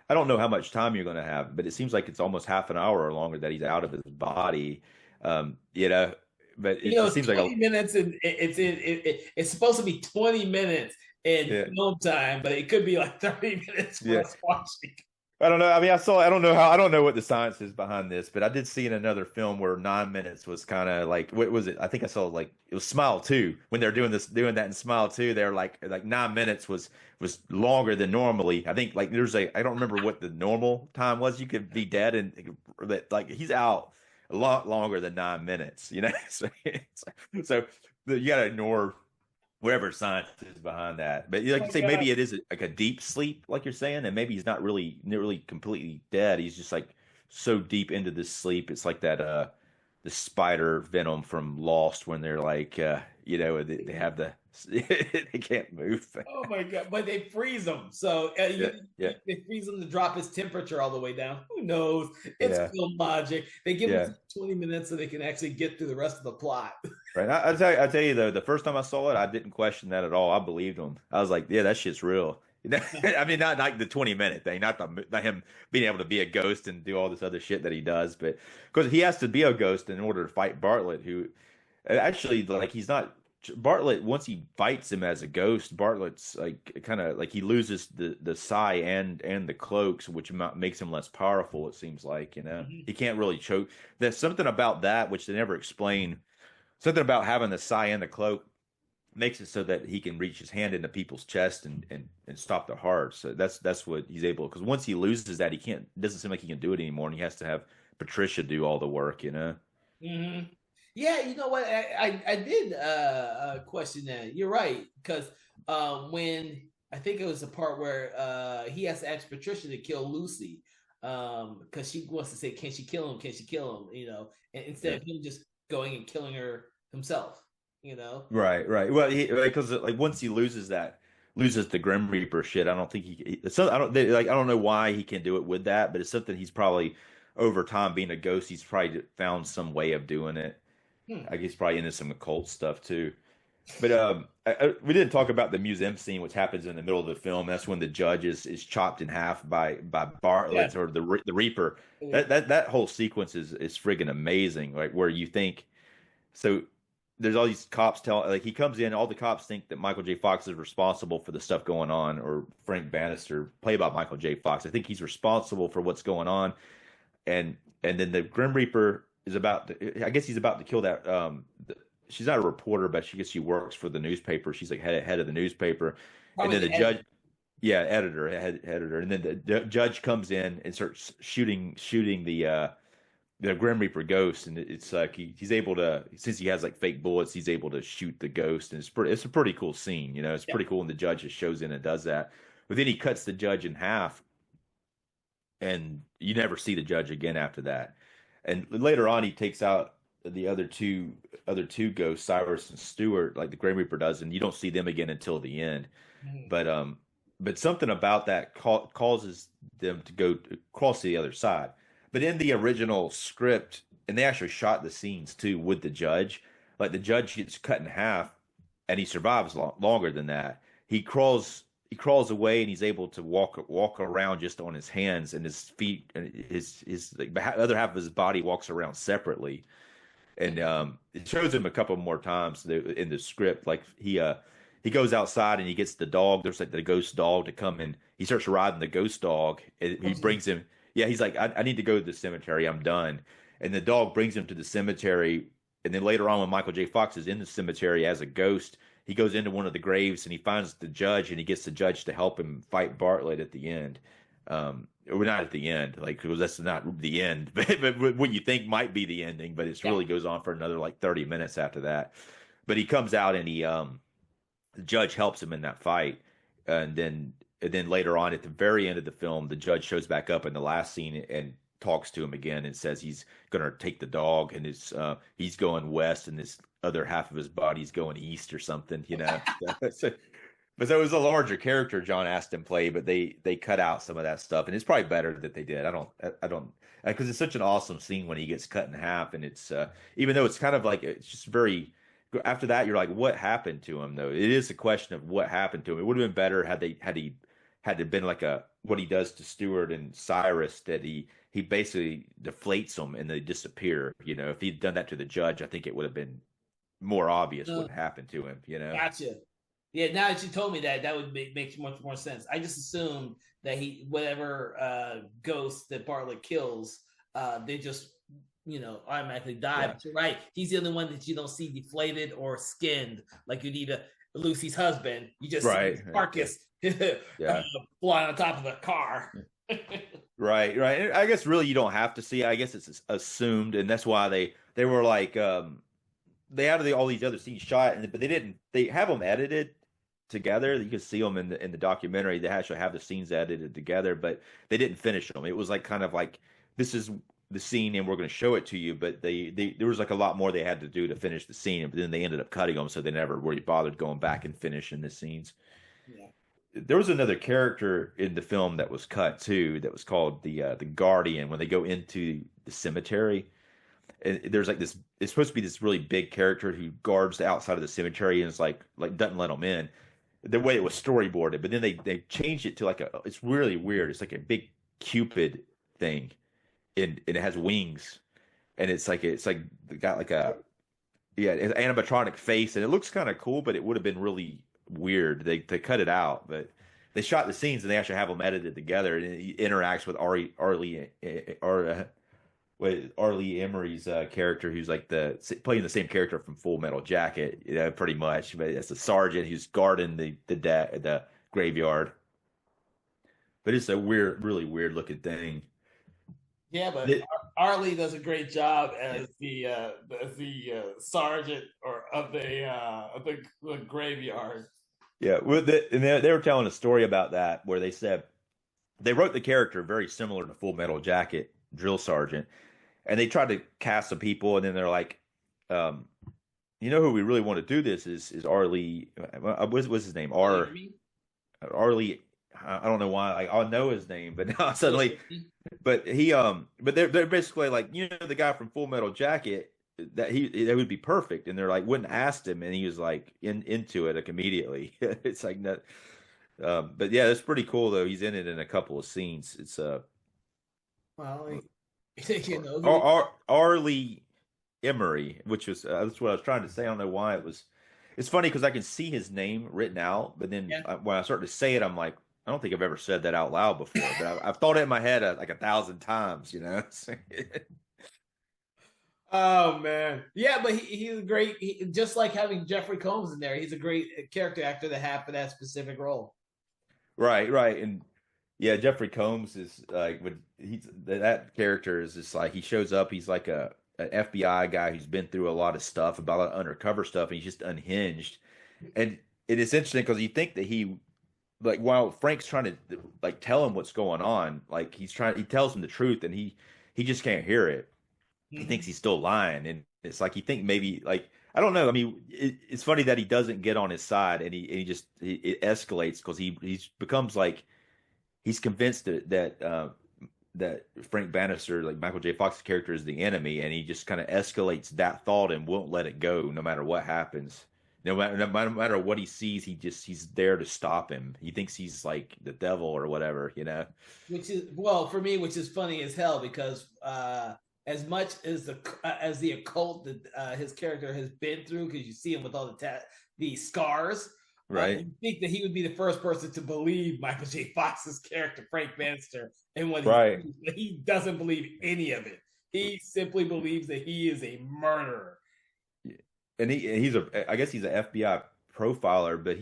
I don't know how much time you're going to have, but it seems like it's almost half an hour or longer that he's out of his body. Um, you know, but it just It's seems like 20 minutes and it's supposed to be 20 minutes in yeah, film time, but it could be like 30 minutes for yeah. us watching. I don't know. I mean, I don't know what the science is behind this, but I did see in another film where 9 minutes was kind of like, what was it? I think I saw like it was Smile 2 when they're doing that in Smile 2. They're like 9 minutes was longer than normally. I think like I don't remember what the normal time was. You could be dead and but like he's out a lot longer than 9 minutes, so you got to ignore whatever science is behind that. But like Oh you my say, God. maybe it is like a deep sleep, like you're saying, and maybe he's not really completely dead. He's just like so deep into this sleep. It's like that the spider venom from Lost when they're like they have the they can't move. Oh my God. But they freeze him. So Yeah, yeah, they freeze him to drop his temperature all the way down. Who knows? It's yeah, film logic. They give him yeah. 20 minutes so they can actually get through the rest of the plot. Right. I tell you though, the first time I saw it, I didn't question that at all. I believed him. I was like, yeah, that shit's real. I mean, not like the 20-minute thing, not him being able to be a ghost and do all this other shit that he does, but because he has to be a ghost in order to fight Bartlett, who actually like he's not Bartlett. Once he fights him as a ghost, Bartlett's like kind of like he loses the psi and the cloaks, which makes him less powerful. It seems like he can't really choke. There's something about that which they never explain. Something about having the psi and the cloak makes it so that he can reach his hand into people's chest and stop their hearts. So that's what he's able. Because once he loses that, he can't. It doesn't seem like he can do it anymore, and he has to have Patricia do all the work. You know. Hmm. Yeah, you know what? I did question that. You're right because when I think it was the part where he has to ask Patricia to kill Lucy because she wants to say, "Can she kill him? Can she kill him?" You know, and instead Yeah. of him just going and killing her himself. You know. Right. Right. Well, because like once he loses the Grim Reaper shit, I don't think so. I don't know why he can do it with that, but it's something he's probably over time being a ghost. He's probably found some way of doing it. Hmm. I guess probably into some occult stuff too. But we didn't talk about the museum scene, which happens in the middle of the film. That's when the judge is chopped in half by Yeah. Bartlett or the Reaper. That whole sequence is friggin' amazing. Like where you think so. There's all these cops like he comes in. All the cops think that Michael J. Fox is responsible for the stuff going on, or Frank Bannister, played by Michael J. Fox. I think he's responsible for what's going on, and then the Grim Reaper is about to, I guess he's about to kill that she's not a reporter, but she works for the newspaper. She's like head of the newspaper. And Probably then the the editor. judge, yeah, editor. And then the judge comes in and starts shooting the Grim Reaper ghost, and it's like he's able to, since he has like fake bullets, he's able to shoot the ghost, and it's a pretty cool scene. You know, it's Yeah. pretty cool when the judge just shows in and does that. But then he cuts the judge in half, and you never see the judge again after that. And later on, he takes out the other two ghosts, Cyrus and Stewart, like the Grim Reaper does, and you don't see them again until the end. Mhm. But something about that causes them to go across to the other side. But in the original script, and they actually shot the scenes too with the judge. Like the judge gets cut in half, and he survives longer than that. He crawls away, and he's able to walk around just on his hands, and his feet and his like, the other half of his body walks around separately. And it shows him a couple more times in the script. Like he goes outside and he gets the dog. There's like the ghost dog to come and he starts riding the ghost dog. And he brings him. Yeah, he's like, I need to go to the cemetery. I'm done. And the dog brings him to the cemetery. And then later on, when Michael J. Fox is in the cemetery as a ghost, he goes into one of the graves and he finds the judge and he gets the judge to help him fight Bartlett at the end. Or not at the end, like because that's not the end, but what you think might be the ending, but it Yeah. really goes on for another like 30 minutes after that. But he comes out and the judge helps him in that fight, and then later on at the very end of the film, the judge shows back up in the last scene and talks to him again and says he's gonna take the dog and he's going west and this other half of his body's going east or something, you know. So, but there was a larger character John Astin played, but they cut out some of that stuff, and it's probably better that they did. I don't because it's such an awesome scene when he gets cut in half, and it's even though it's kind of like it's just very. After that, you're like, what happened to him? Though it is a question of what happened to him. It would have been better had it been like a what he does to Stewart and Cyrus that he basically deflates them and they disappear. You know, if he'd done that to the judge, I think it would have been more obvious Uh, what happened to him. You know. Gotcha. Yeah, now that you told me that, that would make much more sense. I just assumed that he, whatever ghost that Bartlett kills, they just, automatically die. Yeah. But you're right. He's the only one that you don't see deflated or skinned like you need Lucy's husband. You just see Right. his carcass Yeah. flying on top of the car. Right, right. And I guess really you don't have to see it. I guess it's assumed, and that's why they were like they had all these other scenes shot, but they didn't. They have them edited together. You can see them in the documentary. They actually have the scenes edited together, but they didn't finish them. It was like kind of like this is the scene, and we're going to show it to you. But they there was like a lot more they had to do to finish the scene, but then they ended up cutting them, so they never really bothered going back and finishing the scenes. Yeah. There was another character in the film that was cut too, that was called the Guardian. When they go into the cemetery, and there's like this, it's supposed to be this really big character who guards the outside of the cemetery and is like doesn't let them in. The way it was storyboarded, but then they changed it to like it's really weird. It's like a big Cupid thing, and it has wings, and it's like got like a yeah, it's animatronic face, and it looks kind of cool, but it would have been really weird. They cut it out, but they shot the scenes and they actually have them edited together, and it interacts with Ari Arlie Ar, with Arlie Emery's character, who's like playing the same character from Full Metal Jacket, pretty much. But it's a sergeant who's guarding the graveyard. But it's a weird, really weird looking thing. Yeah, but It, Arlie does a great job as the sergeant or of the graveyard. yeah, and they were telling a story about that where they said they wrote the character very similar to Full Metal Jacket drill sergeant, and they tried to cast some people, and then they're like, um, you know who we really want to do this is Arlie. What's his name? Arlie. I don't know why. I know his name, but now suddenly, but they're basically like, the guy from Full Metal Jacket that would be perfect, and they're like wouldn't ask him, and he was like into it like immediately. It's like that. But yeah, that's pretty cool though. He's in it in a couple of scenes. It's Well, you know, Arlie Emery, which was that's what I was trying to say. I don't know why it was. It's funny because I can see his name written out, but then yeah. when I start to say it, I'm like, I don't think I've ever said that out loud before. But I've thought it in my head like 1,000 times. Oh man, yeah, but he's a great. Just like having Jeffrey Combs in there, he's a great character actor to have for that specific role. Right, right, and yeah, Jeffrey Combs is like when that character is just like he shows up. He's like a an FBI guy who's been through a lot of stuff, about a lot of undercover stuff, and he's just unhinged. And it is interesting because you think that he like while Frank's trying to like tell him what's going on, like he tells him the truth, and he just can't hear it. He thinks Mhm. he's still lying, and it's like you think maybe like I don't know. I mean, it's funny that he doesn't get on his side, and he just it escalates because he becomes like he's convinced that Frank Bannister, like Michael J. Fox's character, is the enemy, and he just kind of escalates that thought and won't let it go, no matter what happens. No matter what he sees, he's there to stop him. He thinks he's like the devil or whatever. Which is well for me, which is funny as hell because as much as the occult that his character has been through, because you see him with all the scars. Right, You think that he would be the first person to believe Michael J. Fox's character, Frank Bannister, and what right. he doesn't believe any of it. He simply believes that he is a murderer. And I guess he's an FBI profiler, but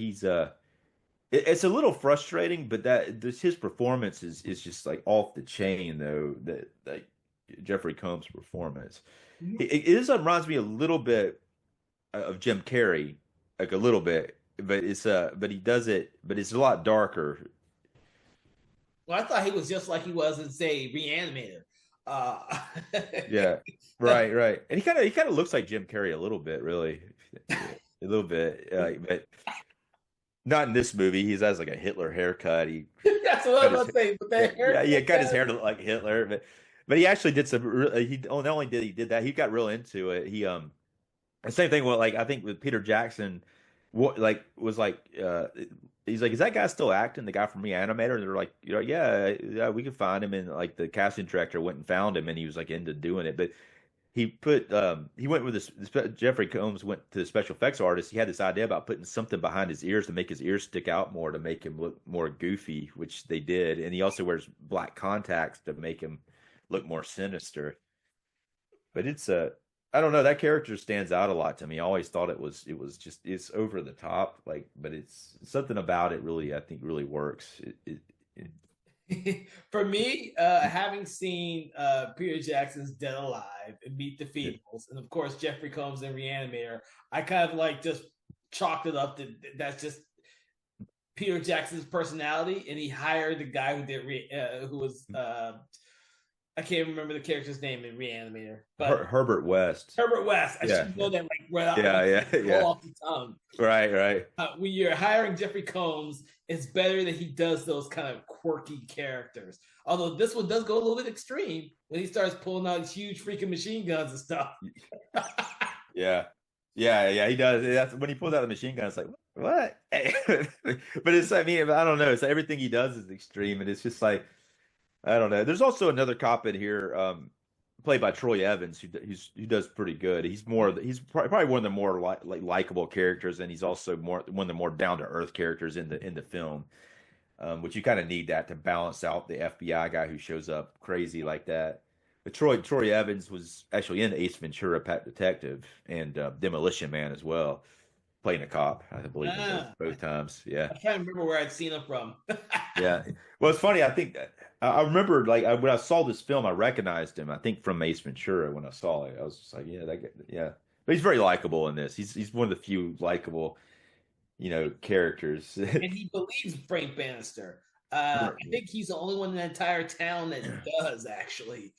it's a little frustrating, but his performance is just like off the chain though. That like Jeffrey Combs' performance, it reminds me a little bit of Jim Carrey, like a little bit, but he does it, but it's a lot darker. Well, I thought he was just like he was in, say, Reanimator. Uh, Yeah, right, right. And he kind of looks like Jim Carrey a little bit, really, a little bit, but not in this movie. He has like a Hitler haircut. He That's what I cut was his about to say. But that yeah, haircut, he cut his hair to look like Hitler, but he actually did some. He not only did he did that, he got real into it. The same thing with like I think with Peter Jackson, what like was like he's like, is that guy still acting? The guy from Reanimator? And they're like, yeah, we can find him. And like the casting director went and found him, and he was like into doing it. But he went with this Jeffrey Combs went to the special effects artist. He had this idea about putting something behind his ears to make his ears stick out more to make him look more goofy, which they did. And he also wears black contacts to make him look more sinister. But I don't know, that character stands out a lot to me. I always thought it was just it's over the top, like, but it's something about it really I think really works. for me, having seen Peter Jackson's Dead Alive and Meet the It, Feebles, and of course Jeffrey Combs in Reanimator, I kind of like just chalked it up that that's just Peter Jackson's personality, and he hired the guy who was I can't remember the character's name in Reanimator, but Herbert West. Herbert West. I Yeah, should know that like right off, yeah, yeah, roll yeah. off the tongue. Right, right. When you're hiring Jeffrey Combs, it's better that he does those kind of quirky characters. Although this one does go a little bit extreme when he starts pulling out huge freaking machine guns and stuff. Yeah. Yeah, yeah, he does. That's when he pulls out the machine gun, it's like, what? But it's, I mean, I don't know. It's everything he does is extreme, and it's just like, I don't know. There's also another cop in here, played by Troy Evans, who does pretty good. He's probably one of the more like likable characters, and he's also one of the more down to earth characters in the film, which you kind of need that to balance out the FBI guy who shows up crazy like that. Troy Evans was actually in Ace Ventura: Pet Detective and Demolition Man as well, playing a cop, I believe, in both Ah, both times. Yeah. I can't remember where I'd seen him from. Yeah. Well, it's funny. I think I remember like when I saw this film, I recognized him. I think from Ace Ventura when I saw it, I was just like, yeah, that guy, yeah. But he's very likable in this. He's one of the few likable, characters. And he believes Frank Bannister. Right. I think he's the only one in the entire town that does actually.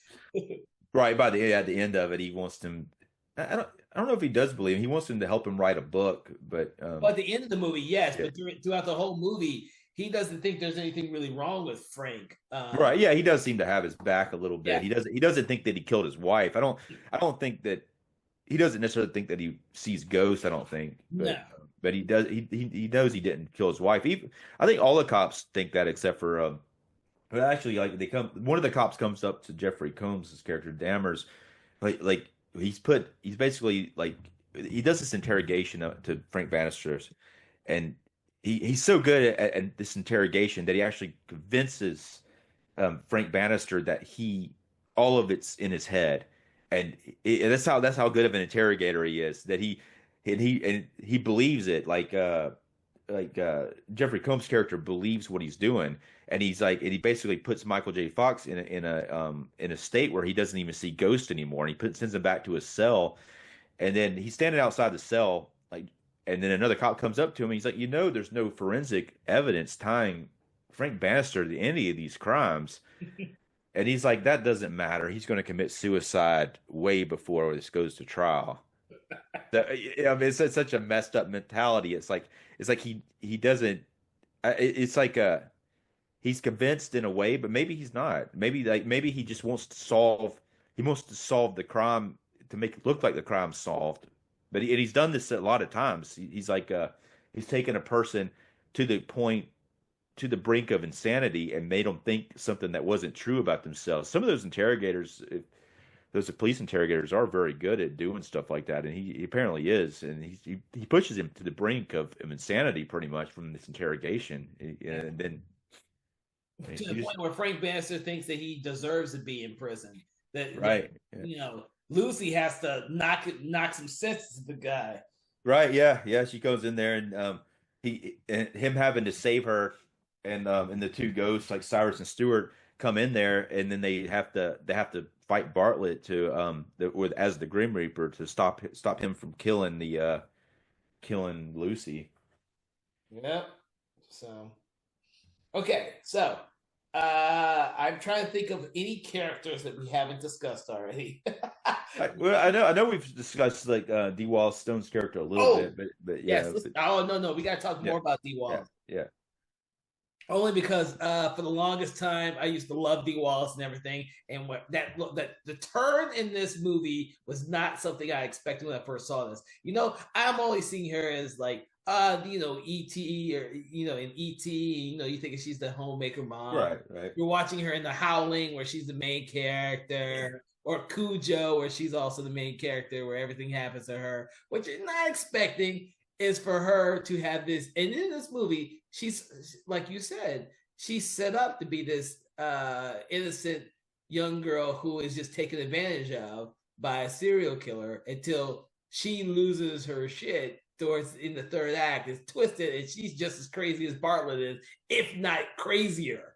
Right, by the at the end of it, he wants him. I don't know if he does believe him. He wants him to help him write a book, but Well, at the end of the movie, yes, yeah. but throughout the whole movie, he doesn't think there's anything really wrong with Frank. Right, yeah, he does seem to have his back a little bit. Yeah, He doesn't think that he killed his wife. I don't think that he doesn't necessarily think that he sees ghosts. I don't think, no, but he does. He knows he didn't kill his wife. Even I think all the cops think that except for but actually, like they come, one of the cops comes up to Jeffrey Combs' character Dammers, like he's basically like he does this interrogation to Frank Bannister's, and he's so good at this interrogation that he actually convinces Frank Bannister that he all of it's in his head, and that's how good of an interrogator he is. That he believes it. Jeffrey Combs' character believes what he's doing, and he basically puts Michael J. Fox in a state where he doesn't even see ghosts anymore, and sends him back to his cell, and then he's standing outside the cell and then another cop comes up to him, and he's like, there's no forensic evidence tying Frank Bannister to any of these crimes. And he's like, that doesn't matter. He's going to commit suicide way before this goes to trial. I mean, it's such a messed up mentality. It's like he doesn't. It's like he's convinced in a way, but maybe he's not. Maybe he just wants to solve. He wants to solve the crime to make it look like the crime's solved. But he's done this a lot of times. He's taken a person to the point to the brink of insanity and made them think something that wasn't true about themselves. Some of those interrogators, those police interrogators, are very good at doing stuff like that, and he apparently is, and he pushes him to the brink of insanity pretty much from this interrogation, yeah. and then To he the just point where Frank Bannister thinks that he deserves to be in prison. That right, yeah. Lucy has to knock some sense to the guy. Right, yeah, yeah. She goes in there, and him having to save her, and the two ghosts like Cyrus and Stewart come in there, and then they have to fight Bartlett to with as the Grim Reaper to stop him from killing Lucy. Yep. So okay, so I'm trying to think of any characters that we haven't discussed already. I know we've discussed like D. Wallace Stone's character a little Oh, bit, but yes. yeah, Oh no, we gotta talk yeah, more about D yeah, Wallace. yeah. Only because for the longest time I used to love D Wallace and everything, and what that the turn in this movie was not something I expected when I first saw this. I'm only seeing her as like E.T. or in E.T. You thinking she's the homemaker mom. Right, right, You're watching her in The Howling where she's the main character, or Cujo where she's also the main character where everything happens to her. What you're not expecting is for her to have this, and in this movie she's, like you said, she's set up to be this innocent young girl who is just taken advantage of by a serial killer until she loses her shit towards in the third act. Is twisted, and she's just as crazy as Bartlett is, if not crazier.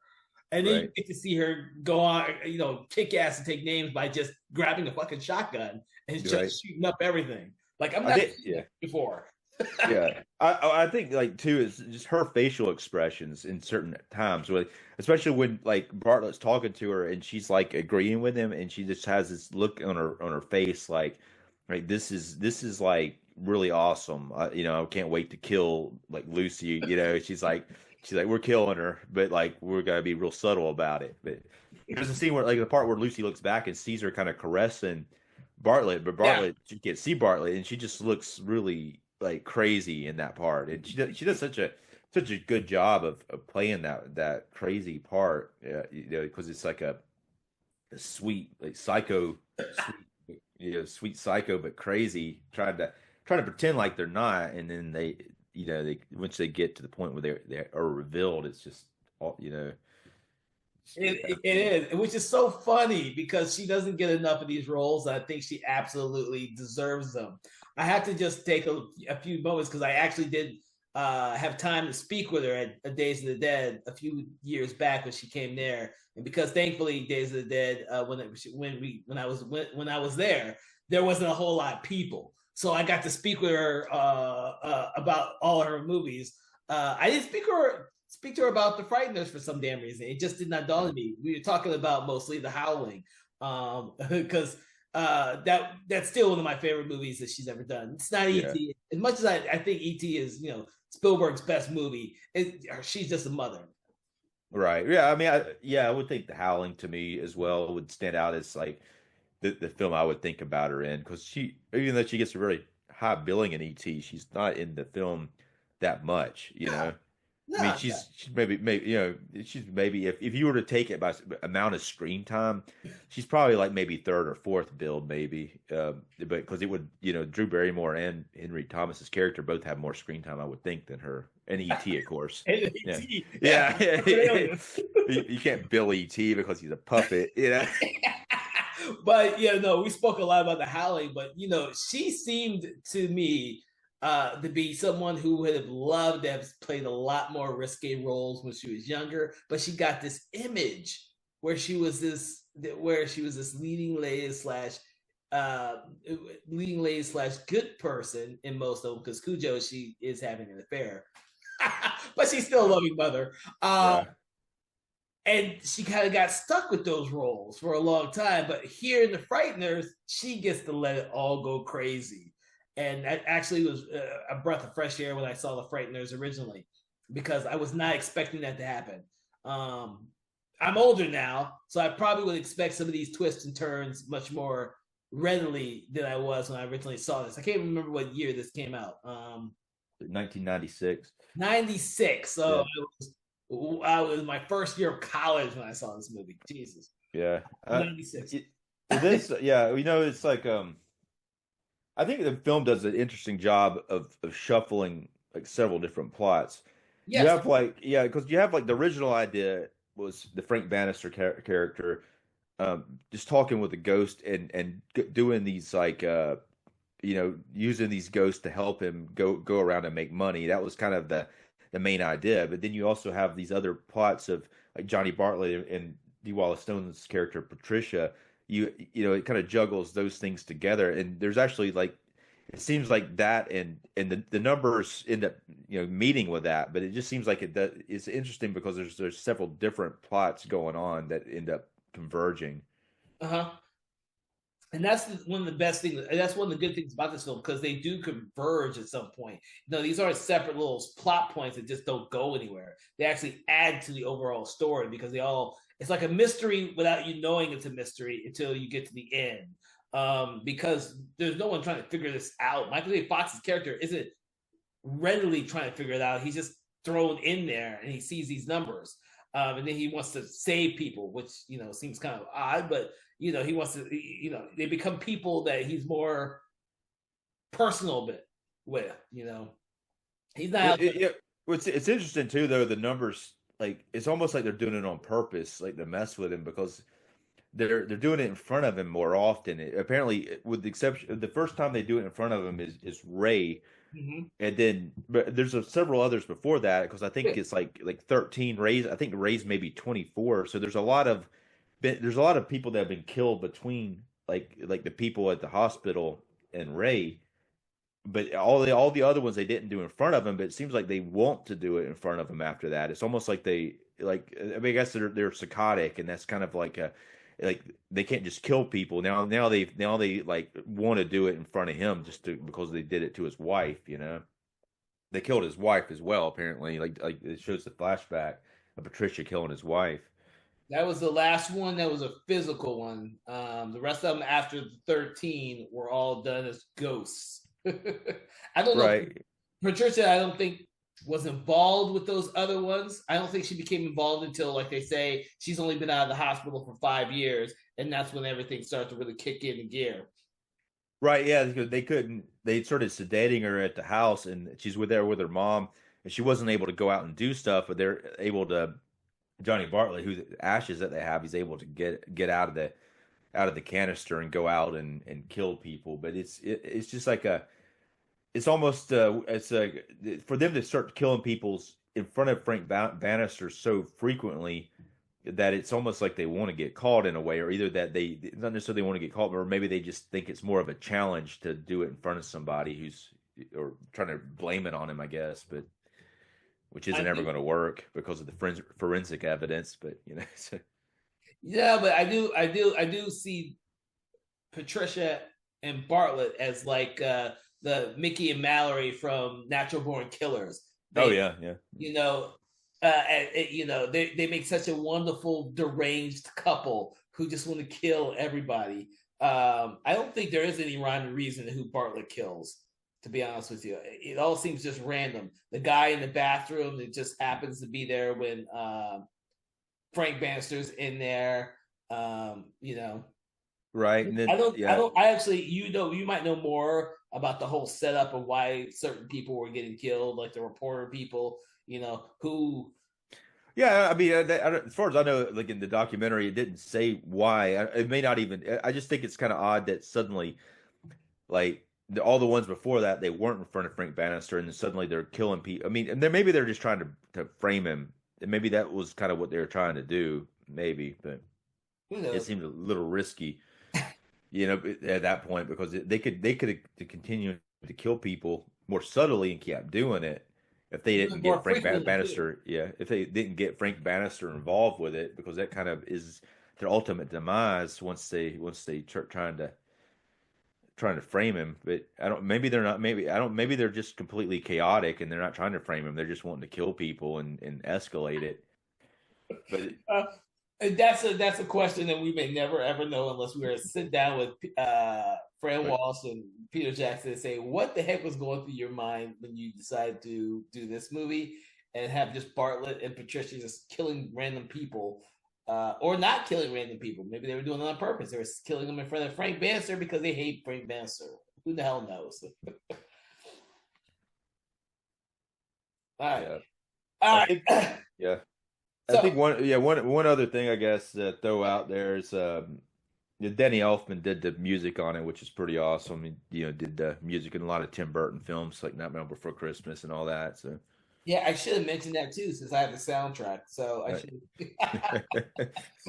And then you right. get to see her go on, kick ass and take names by just grabbing a fucking shotgun and Right. just shooting up everything. Like, I'm I not think, yeah. before. Yeah, I think like too is just her facial expressions in certain times, especially when like Bartlett's talking to her and she's like agreeing with him, and she just has this look on her face like this is like really awesome. I can't wait to kill like Lucy. She's like we're killing her, but like we're gonna be real subtle about it. But there's a scene where like the part where Lucy looks back and sees her kind of caressing Bartlett, but Yeah, She can't see Bartlett, and she just looks really like crazy in that part, and she does such a good job of playing that crazy part, because it's like a sweet like psycho, sweet sweet psycho, but crazy, trying to pretend like they're not, and then they once they get to the point where they are revealed, it's just all. It is, which is so funny because she doesn't get enough of these roles. I think she absolutely deserves them. I had to just take a few moments because I actually did have time to speak with her at Days of the Dead a few years back when she came there, and because thankfully Days of the Dead when I was there wasn't a whole lot of people, so I got to speak with her about all her movies. I didn't speak to her about the Frighteners for some damn reason. It just did not dawn on me. We were talking about mostly The Howling, because that's still one of my favorite movies that she's ever done. It's not Yeah. E.T. As much as I think E.T. is Spielberg's best movie. She's just a mother. Right. Yeah. I mean, I would think The Howling to me as well would stand out as like the film I would think about her in because even though she gets a really high billing in ET, she's not in the film that much, you No, know. I mean, no, she's maybe she's maybe if you were to take it by amount of screen time, she's probably like maybe third or fourth build maybe, but because it would Drew Barrymore and Henry Thomas's character both have more screen time I would think than her and ET of course. and Yeah, E.T. Yeah, yeah. aliens. You can't bill ET because he's a puppet, you know. But yeah, no, we spoke a lot about The Howling, but she seemed to me to be someone who would have loved to have played a lot more risque roles when she was younger. But she got this image where she was this uh, leading lady slash good person in most of them because Cujo she is having an affair, but she's still a loving mother. Yeah. And she kind of got stuck with those roles for a long time. But here in the Frighteners, she gets to let it all go crazy. And that actually was a breath of fresh air when I saw the Frighteners originally, because I was not expecting that to happen. Um, I'm older now, so I probably would expect some of these twists and turns much more readily than I was when I originally saw this. I can't remember what year this came out. 1996. 96. So Yeah. I was my first year of college when I saw this movie. Jesus. Yeah. 96. This, yeah, it's like I think the film does an interesting job of shuffling like several different plots. You Yes. have like yeah, because you have like the original idea was the Frank Bannister character just talking with a ghost and doing these like using these ghosts to help him go around and make money. That was kind of the main idea. But then you also have these other plots of like Johnny Bartlett and D. Wallace Stone's character Patricia. It kind of juggles those things together. And there's actually like it seems like that and the numbers end up meeting with that. But it just seems like it's interesting because there's several different plots going on that end up converging. Uh-huh. And that's one of the best things. That's one of the good things about this film because they do converge at some point. These aren't separate little plot points that just don't go anywhere. They actually add to the overall story because it's like a mystery without you knowing it's a mystery until you get to the end. Because there's no one trying to figure this out. Michael J. Fox's character isn't readily trying to figure it out. He's just thrown in there and he sees these numbers. And then he wants to save people, which seems kind of odd, but he wants to. They become people that he's more personal bit with. He's not Well, out there. it's interesting too, though. The numbers, like, it's almost like they're doing it on purpose, like to mess with him because they're doing it in front of him more often. Apparently, with the exception, the first time they do it in front of him is Ray, Mhm. and then but there's several others before that because I think it's like 13 Rays. I think Ray's maybe 24. So there's a lot of people that have been killed between like the people at the hospital and Ray. But all the other ones they didn't do in front of him, but it seems like they want to do it in front of him after that. It's almost like they like I mean I guess they're psychotic and that's kind of like they can't just kill people. Now they like want to do it in front of him because they did it to his wife. They killed his wife as well apparently. Like it shows the flashback of Patricia killing his wife. That was the last one that was a physical one. The rest of them after the 13 were all done as ghosts. I don't know. Right. Patricia, I don't think was involved with those other ones. I don't think she became involved until, like they say, she's only been out of the hospital for 5 years, and that's when everything started to really kick in gear. Right, yeah, because they couldn't. They started sedating her at the house, and she's there with her mom, and she wasn't able to go out and do stuff, but they're able to Johnny Bartlett, who the ashes that they have, he's able to get out of the canister and go out and kill people. But it's just like a it's almost it's a for them to start killing people's in front of Bannister so frequently that it's almost like they want to get caught in a way, or either that they not necessarily want to get caught, or maybe they just think it's more of a challenge to do it in front of somebody who's or trying to blame it on him, I guess, but which I isn't ever do, going to work because of the forensic evidence. But so, yeah, but I do see Patricia and Bartlett as like the Mickey and Mallory from Natural Born Killers. oh They, yeah, yeah, you know, they make such a wonderful deranged couple who just want to kill everybody. I don't think there is any rhyme or reason to who Bartlett kills. To be honest with you, it all seems just random. The guy in the bathroom that just happens to be there when Frank Bannister's in there. You know, right, and I then don't. I yeah. don't. I actually, you might know more about the whole setup of why certain people were getting killed, like the reporter people. Who. Yeah, I mean, as far as I know, like in the documentary, it didn't say why. It may not even. I just think it's kind of odd that suddenly, like all the ones before that, they weren't in front of Frank Bannister, and then suddenly they're killing people. I mean, and then maybe they're just trying to frame him, and maybe that was kind of what they were trying to do, maybe. But Who it knows? seemed a little risky, at that point because they could continue to kill people more subtly and kept doing it if they didn't More get frequently too. Bannister. Yeah, if they didn't get Frank Bannister involved with it, because that kind of is their ultimate demise once they trying to frame him. But I don't. Maybe they're not. Maybe I don't. Maybe they're just completely chaotic and they're not trying to frame him. They're just wanting to kill people and escalate it. But Uh, that's a question that we may never ever know unless we were to sit down with Fran but Walsh and Peter Jackson and say, what the heck was going through your mind when you decided to do this movie and have just Bartlett and Patricia just killing random people, or not killing random people? Maybe they were doing it on purpose. They were killing them in front of Frank Bannister because they hate Frank Bannister. Who the hell knows? All right, yeah, I all think right. yeah. I So think one other thing I guess throw out there is Denny Elfman did the music on it, which is pretty awesome. Did the music in a lot of Tim Burton films like Nightmare Before Christmas and all that. So yeah, I should have mentioned that too, since I have the soundtrack. So I uh, should.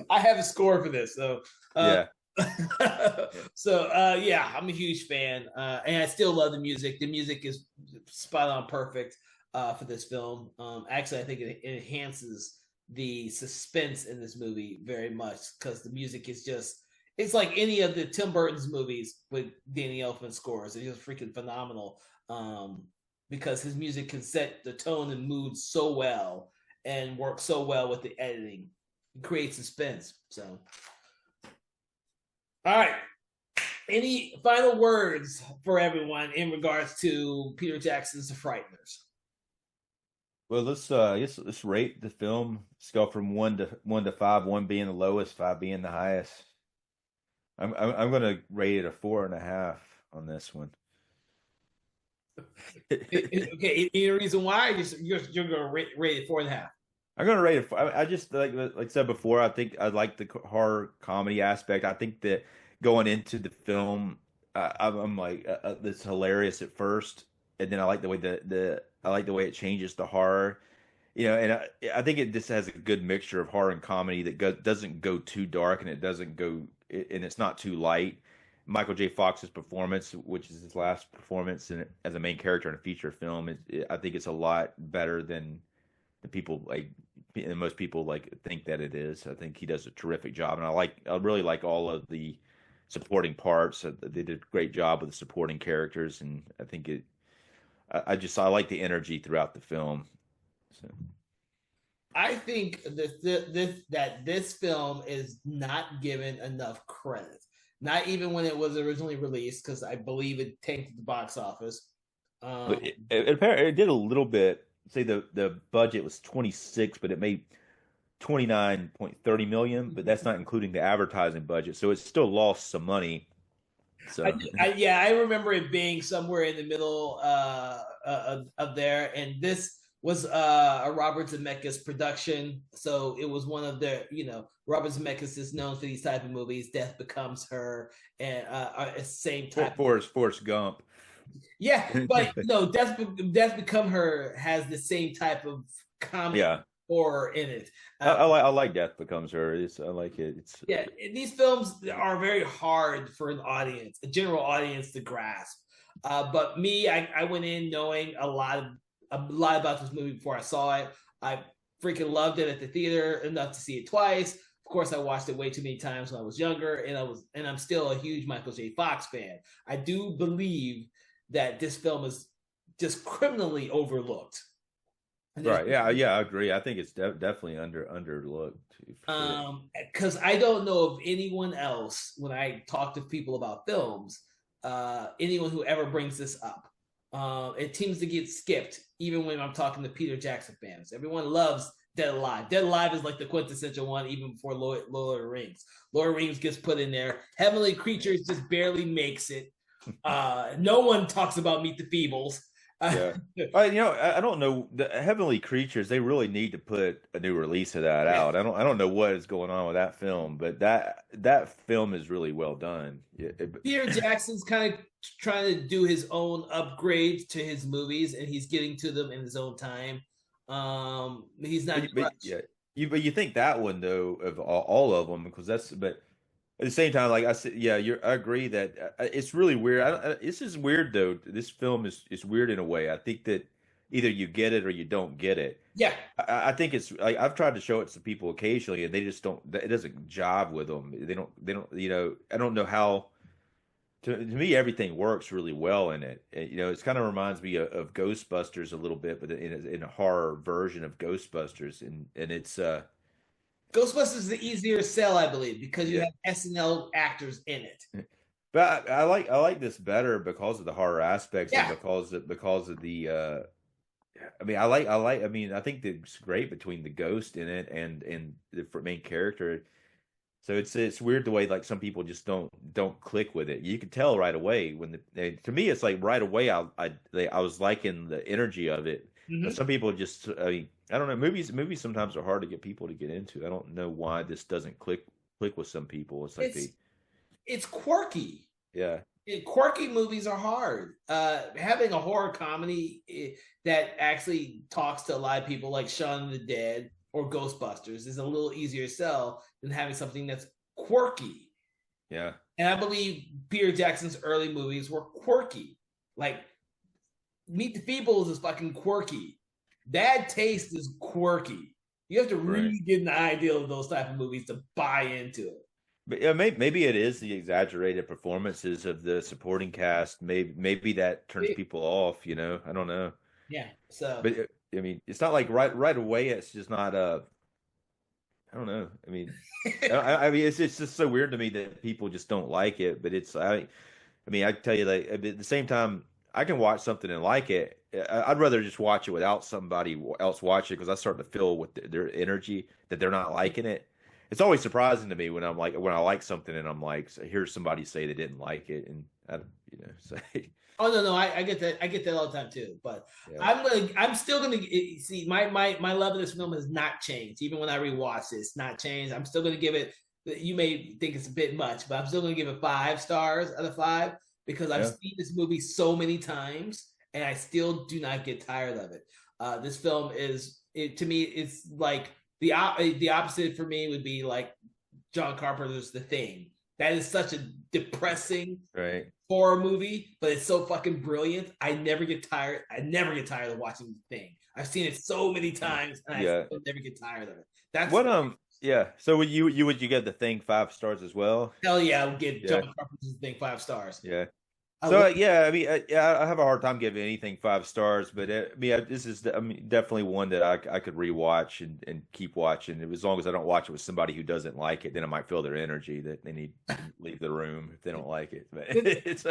I have a score for this. So, uh, yeah, yeah, I'm a huge fan, and I still love the music. The music is spot on, perfect for this film. Actually, I think it enhances the suspense in this movie very much because the music is just. It's like any of the Tim Burton's movies with Danny Elfman scores. It's just freaking phenomenal. Because his music can set the tone and mood so well and work so well with the editing. It creates suspense. So, all right. Any final words for everyone in regards to Peter Jackson's The Frighteners? well, let's rate the film. Let's go from one to five, one being the lowest, five being the highest. I'm gonna rate it a 4.5 on this one. Okay, any reason why? You're going to rate it 4.5. I'm gonna rate it. I just like I said before. I think I like the horror comedy aspect. I think that going into the film, I'm like it's hilarious at first, and then I like the way the I like the way it changes to horror. And I think it just has a good mixture of horror and comedy that doesn't go too dark and it doesn't go and it's not too light. Michael J. Fox's performance, which is his last performance as a main character in a feature film, I think it's a lot better than the people like and most people like think that it is. I think he does a terrific job, and I really like all of the supporting parts. They did a great job with the supporting characters, and I think I like the energy throughout the film. So. I think that this film is not given enough credit. Not even when it was originally released, because I believe it tanked the box office. Um, But it did a little bit. Say the budget was 26, but it made 29.30 million, but that's not including the advertising budget. So it still lost some money. So yeah, I remember it being somewhere in the middle of there, and this was a Robert Zemeckis production. So it was one of the, Robert Zemeckis is known for these type of movies. Death Becomes Her, and same type. Forrest Gump. Yeah, but no, Death Become Her has the same type of comic Yeah, horror in it. I like Death Becomes Her. I like it. It's Yeah, these films are very hard for an audience, a general audience, to grasp. But me, I went in knowing a lot about this movie before I saw it. I freaking loved it at the theater enough to see it twice. Of course, I watched it way too many times when I was younger, and I'm still a huge Michael J. Fox fan. I do believe that this film is just criminally overlooked. right. Yeah, I agree. I think it's definitely underlooked. Because I don't know of anyone else when I talk to people about films, anyone who ever brings this up. It seems to get skipped, even when I'm talking to Peter Jackson fans. Everyone loves Dead Alive. Dead Alive is like the quintessential one, even before Lord of the Rings. Lord of the Rings gets put in there. Heavenly Creatures just barely makes it. No one talks about Meet the Feebles. Yeah. I don't know. The Heavenly Creatures, they really need to put a new release of that Yeah. out. I don't know what is going on with that film, but that film is really well done. Peter Jackson's kind of trying to do his own upgrades to his movies, and he's getting to them in his own time. He's not yeah, you think that one though of all of them because but at the same time, like I said, yeah, I agree that it's really weird. This is weird though. This film is weird in a way. I think that either you get it or you don't get it. Yeah. I think it's like I've tried to show it to people occasionally, and they just don't. It doesn't jive with them. They don't. They don't. I don't know how. To me, everything works really well in it. It kind of reminds me of Ghostbusters a little bit, but in a horror version of Ghostbusters, and it's Ghostbusters is the easier sell, I believe, because you yeah. have SNL actors in it. But I like this better because of the horror aspects and Yeah. because of the I mean I think it's great between the ghost in it and the main character. So it's weird the way like some people just don't click with it. You can tell right away to me it's like right away I was liking the energy of it. But Mm-hmm. some people just I mean I don't know movies sometimes are hard to get people to get into. I don't know why this doesn't click with some people. It's like It's it's quirky. yeah. Quirky movies are hard. Having a horror comedy that actually talks to a lot of people, like Shaun of the Dead or Ghostbusters, is a little easier sell than having something that's quirky. Yeah. And I believe Peter Jackson's early movies were quirky. Like Meet the Feebles is fucking quirky. Bad Taste is quirky. You have to Right. really get an idea of those type of movies to buy into it. But yeah, maybe it is the exaggerated performances of the supporting cast. Maybe that turns people off. I don't know. Yeah. So But I mean, it's not like right away. It's just not. I don't know. I mean, I mean, it's just so weird to me that people just don't like it. But I mean, I tell you that at the same time, I can watch something and like it. I'd rather just watch it without somebody else watching it because I start to feel with their energy that they're not liking it. It's always surprising to me when when I like something and I'm like, so here's somebody say they didn't like it, and I, say, oh no, I get that. I get that all the time too. But yeah, I'm still gonna see my love of this film has not changed. Even when I rewatch it, it's not changed. I'm still gonna give it. You may think it's a bit much, but I'm still gonna give it 5 stars out of 5 because I've yeah, seen this movie so many times and I still do not get tired of it. This film to me, it's like the opposite for me would be like John Carpenter's The Thing. That is such a depressing right. horror movie, but it's so fucking brilliant. I never get tired. I never get tired of watching The Thing. I've seen it so many times, and I Yeah. still never get tired of it. That's What yeah. So would you get the thing 5 stars as well? hell yeah. I would give Yeah. John Carpenter's Thing 5 stars. Yeah. I So love. yeah, I mean, yeah, I have a hard time giving anything 5 stars, but I mean, this is I mean, definitely one that I could rewatch and keep watching. As long as I don't watch it with somebody who doesn't like it, then I might feel their energy that they need to leave the room if they don't like it. But it's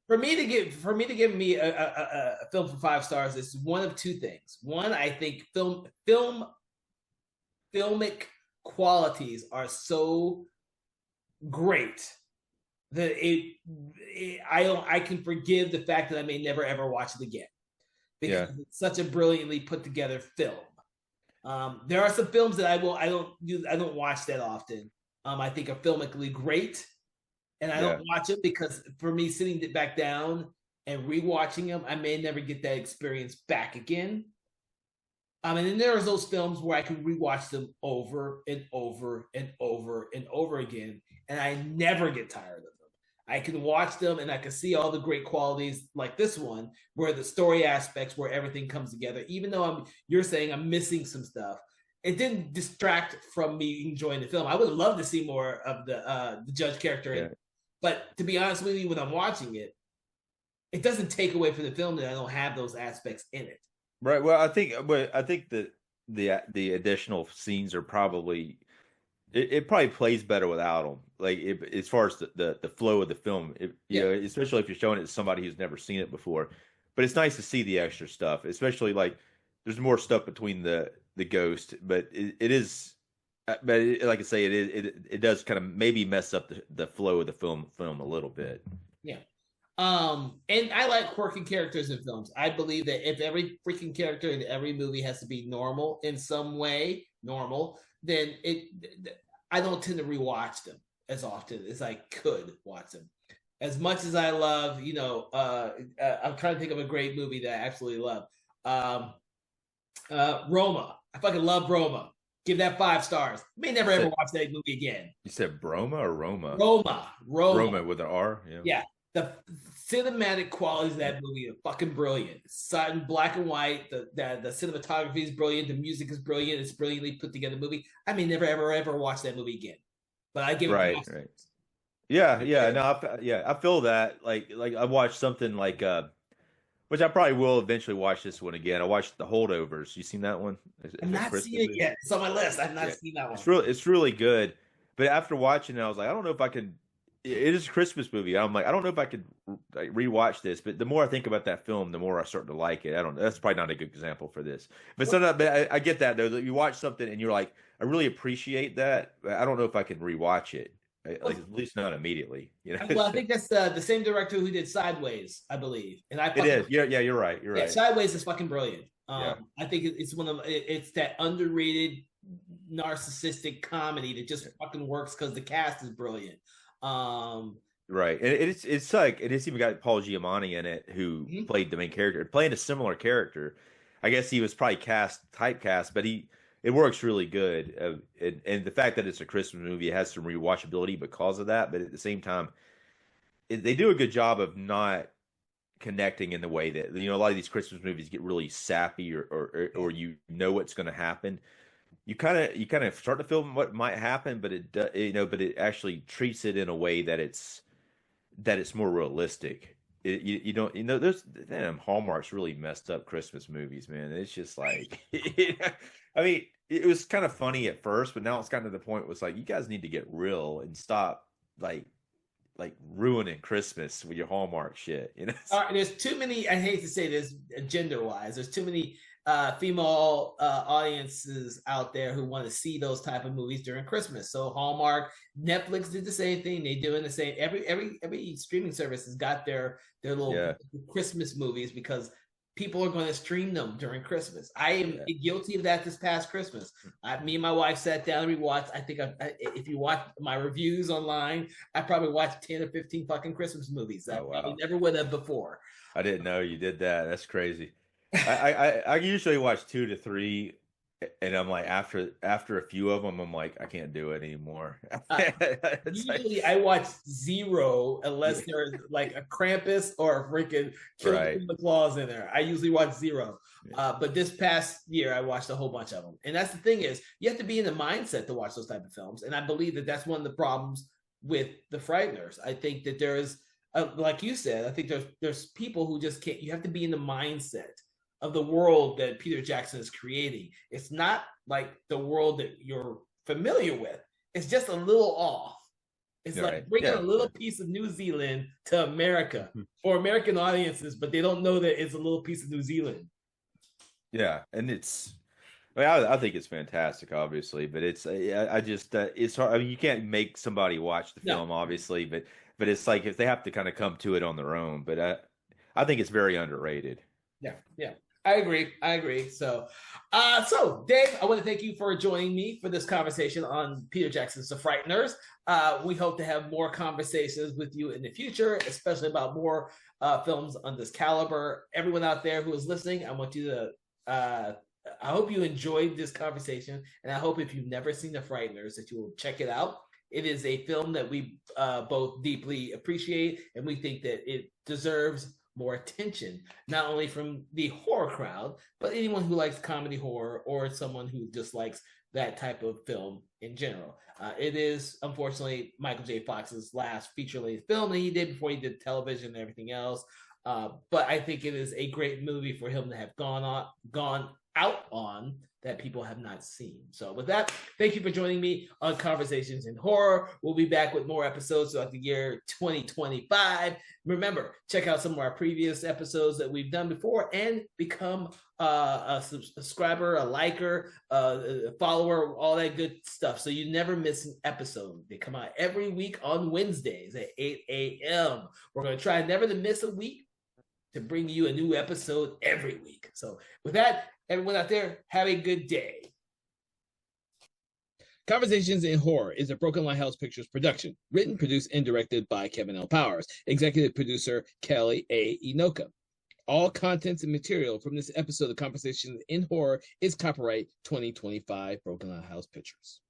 For me to give me a film for 5 stars, it's one of two things. One, I think filmic qualities are so great that I can forgive the fact that I may never ever watch it again. because Yeah. it's such a brilliantly put together film. There are some films that I don't watch that often. I think are filmically great, and I Yeah. don't watch them because for me, sitting it back down and rewatching them, I may never get that experience back again. And then there's those films where I can rewatch them over and over and over and over again, and I never get tired of them. I can watch them and I can see all the great qualities like this one, where the story aspects, where everything comes together. Even though you're saying I'm missing some stuff, it didn't distract from me enjoying the film. I would love to see more of the judge character, Yeah. but to be honest with you, when I'm watching it, it doesn't take away from the film that I don't have those aspects in it. Right. Well, I think that the additional scenes are probably it probably plays better without them. Like as far as the flow of the film, you Yeah. know, especially if you're showing it to somebody who's never seen it before. But it's nice to see the extra stuff, especially like there's more stuff between the ghost, but it is. But like I say, it does kind of maybe mess up the flow of the film a little bit. Yeah. And I like quirky characters in films. I believe that if every freaking character in every movie has to be normal in some way, normal, then I don't tend to rewatch them as often as I could watch them. As much as I love, I'm trying to think of a great movie that I absolutely love. Um, Roma. I fucking love Roma. Give that 5 stars. May never ever watch that movie again. You said Broma or Roma? Roma Roma with an R. Yeah. Yeah, the cinematic qualities of that movie are fucking brilliant. It's shot in black and white. The cinematography is brilliant. The music is brilliant. It's a brilliantly put together movie. I may never ever watch that movie again, but I give it Right. five Right. stars. Yeah. Yeah. No. I feel that. Like I watched something like which I probably will eventually watch this one again. I watched The Holdovers. You seen that one? I'm Is it not Christmas seeing it movie? yet. It's on my list. I've not Yeah, seen that one. it's really good. But after watching it, I was like, I don't know if I can. It is a Christmas movie. I'm like, I don't know if I could like rewatch this. But the more I think about that film, the more I start to like it. I don't know. That's probably not a good example for this. But sometimes, but I get that though. That you watch something and you're like, I really appreciate that. But I don't know if I can rewatch it. Like at least not immediately. You know. Well, I think that's the same director who did Sideways, I believe. And I It fucking is. Yeah. Yeah. You're right. You're yeah, right. Sideways is fucking brilliant. Yeah. I think it's it's that underrated narcissistic comedy that just fucking works because the cast is brilliant. Um, Right, and it's like it's even got Paul Giamatti in it, who mhm. played the main character, playing a similar character. I guess he was probably typecast, but it works really good. And the fact that it's a Christmas movie, it has some rewatchability because of that. But at the same time, they do a good job of not connecting in the way that a lot of these Christmas movies get really sappy or you know what's going to happen. You kind of start to feel what might happen, but but it actually treats it in a way that it's more realistic. You don't there's damn Hallmark's really messed up Christmas movies, man. It's just like I mean, it was kind of funny at first, but now it's gotten to the point where it's like you guys need to get real and stop ruining Christmas with your Hallmark shit. There's too many. I hate to say this, gender wise. There's too many female audiences out there who want to see those type of movies during Christmas. So Hallmark, Netflix did the same thing. They doing the same. Every streaming service has got their little Yeah, Christmas movies because people are going to stream them during Christmas. I am yeah. guilty of that this past Christmas. Me and my wife sat down and we watched. I think if you watch my reviews online, I probably watched 10 or 15 fucking Christmas movies that Oh I probably wow. never would have before. I didn't know you did that. That's crazy. I usually watch 2 to 3, and I'm like after a few of them, I'm like I can't do it anymore. Uh, It's like Usually I watch zero yeah, unless there's like a Krampus or a freaking Killer right. the Claws in there. I usually watch zero. Yeah. But this past year I watched a whole bunch of them. And that's the thing is you have to be in the mindset to watch those type of films. And I believe that that's one of the problems with the Frighteners. I think that there is, like you said, I think there's people who just can't. You have to be in the mindset of the world that Peter Jackson is creating. It's not like the world that you're familiar with. It's just a little off. It's All like right. bringing a Yeah. little piece of New Zealand to America for American audiences, but they don't know that it's a little piece of New Zealand. Yeah. And I think it's fantastic, obviously, but I just it's hard. I mean, you can't make somebody watch the No, film, obviously, but it's like if they have to kind of come to it on their own. But I think it's very underrated. yeah, yeah. I agree. I agree. So Dave, I want to thank you for joining me for this conversation on Peter Jackson's The Frighteners. We hope to have more conversations with you in the future, especially about more films on this caliber. Everyone out there who is listening, I want you to. I hope you enjoyed this conversation, and I hope if you've never seen The Frighteners, that you will check it out. It is a film that we both deeply appreciate, and we think that it deserves more attention, not only from the horror crowd, but anyone who likes comedy horror or someone who just likes that type of film in general. It is, unfortunately, Michael J. Fox's last feature-length film that he did before he did television and everything else. But I think it is a great movie for him to have gone out on that people have not seen. So with that, thank you for joining me on Conversations in Horror. We'll be back with more episodes throughout the year 2025. Remember, check out some of our previous episodes that we've done before and become a subscriber, a liker, a follower, all that good stuff. So you never miss an episode. They come out every week on Wednesdays at 8 a.m. We're going to try never to miss a week to bring you a new episode every week. So with that, everyone out there, have a good day. Conversations in Horror is a Broken Lighthouse Pictures production, written, produced, and directed by Kevin L. Powers, executive producer Kelly A. Inoka. All contents and material from this episode of Conversations in Horror is copyright 2025 Broken Lighthouse Pictures.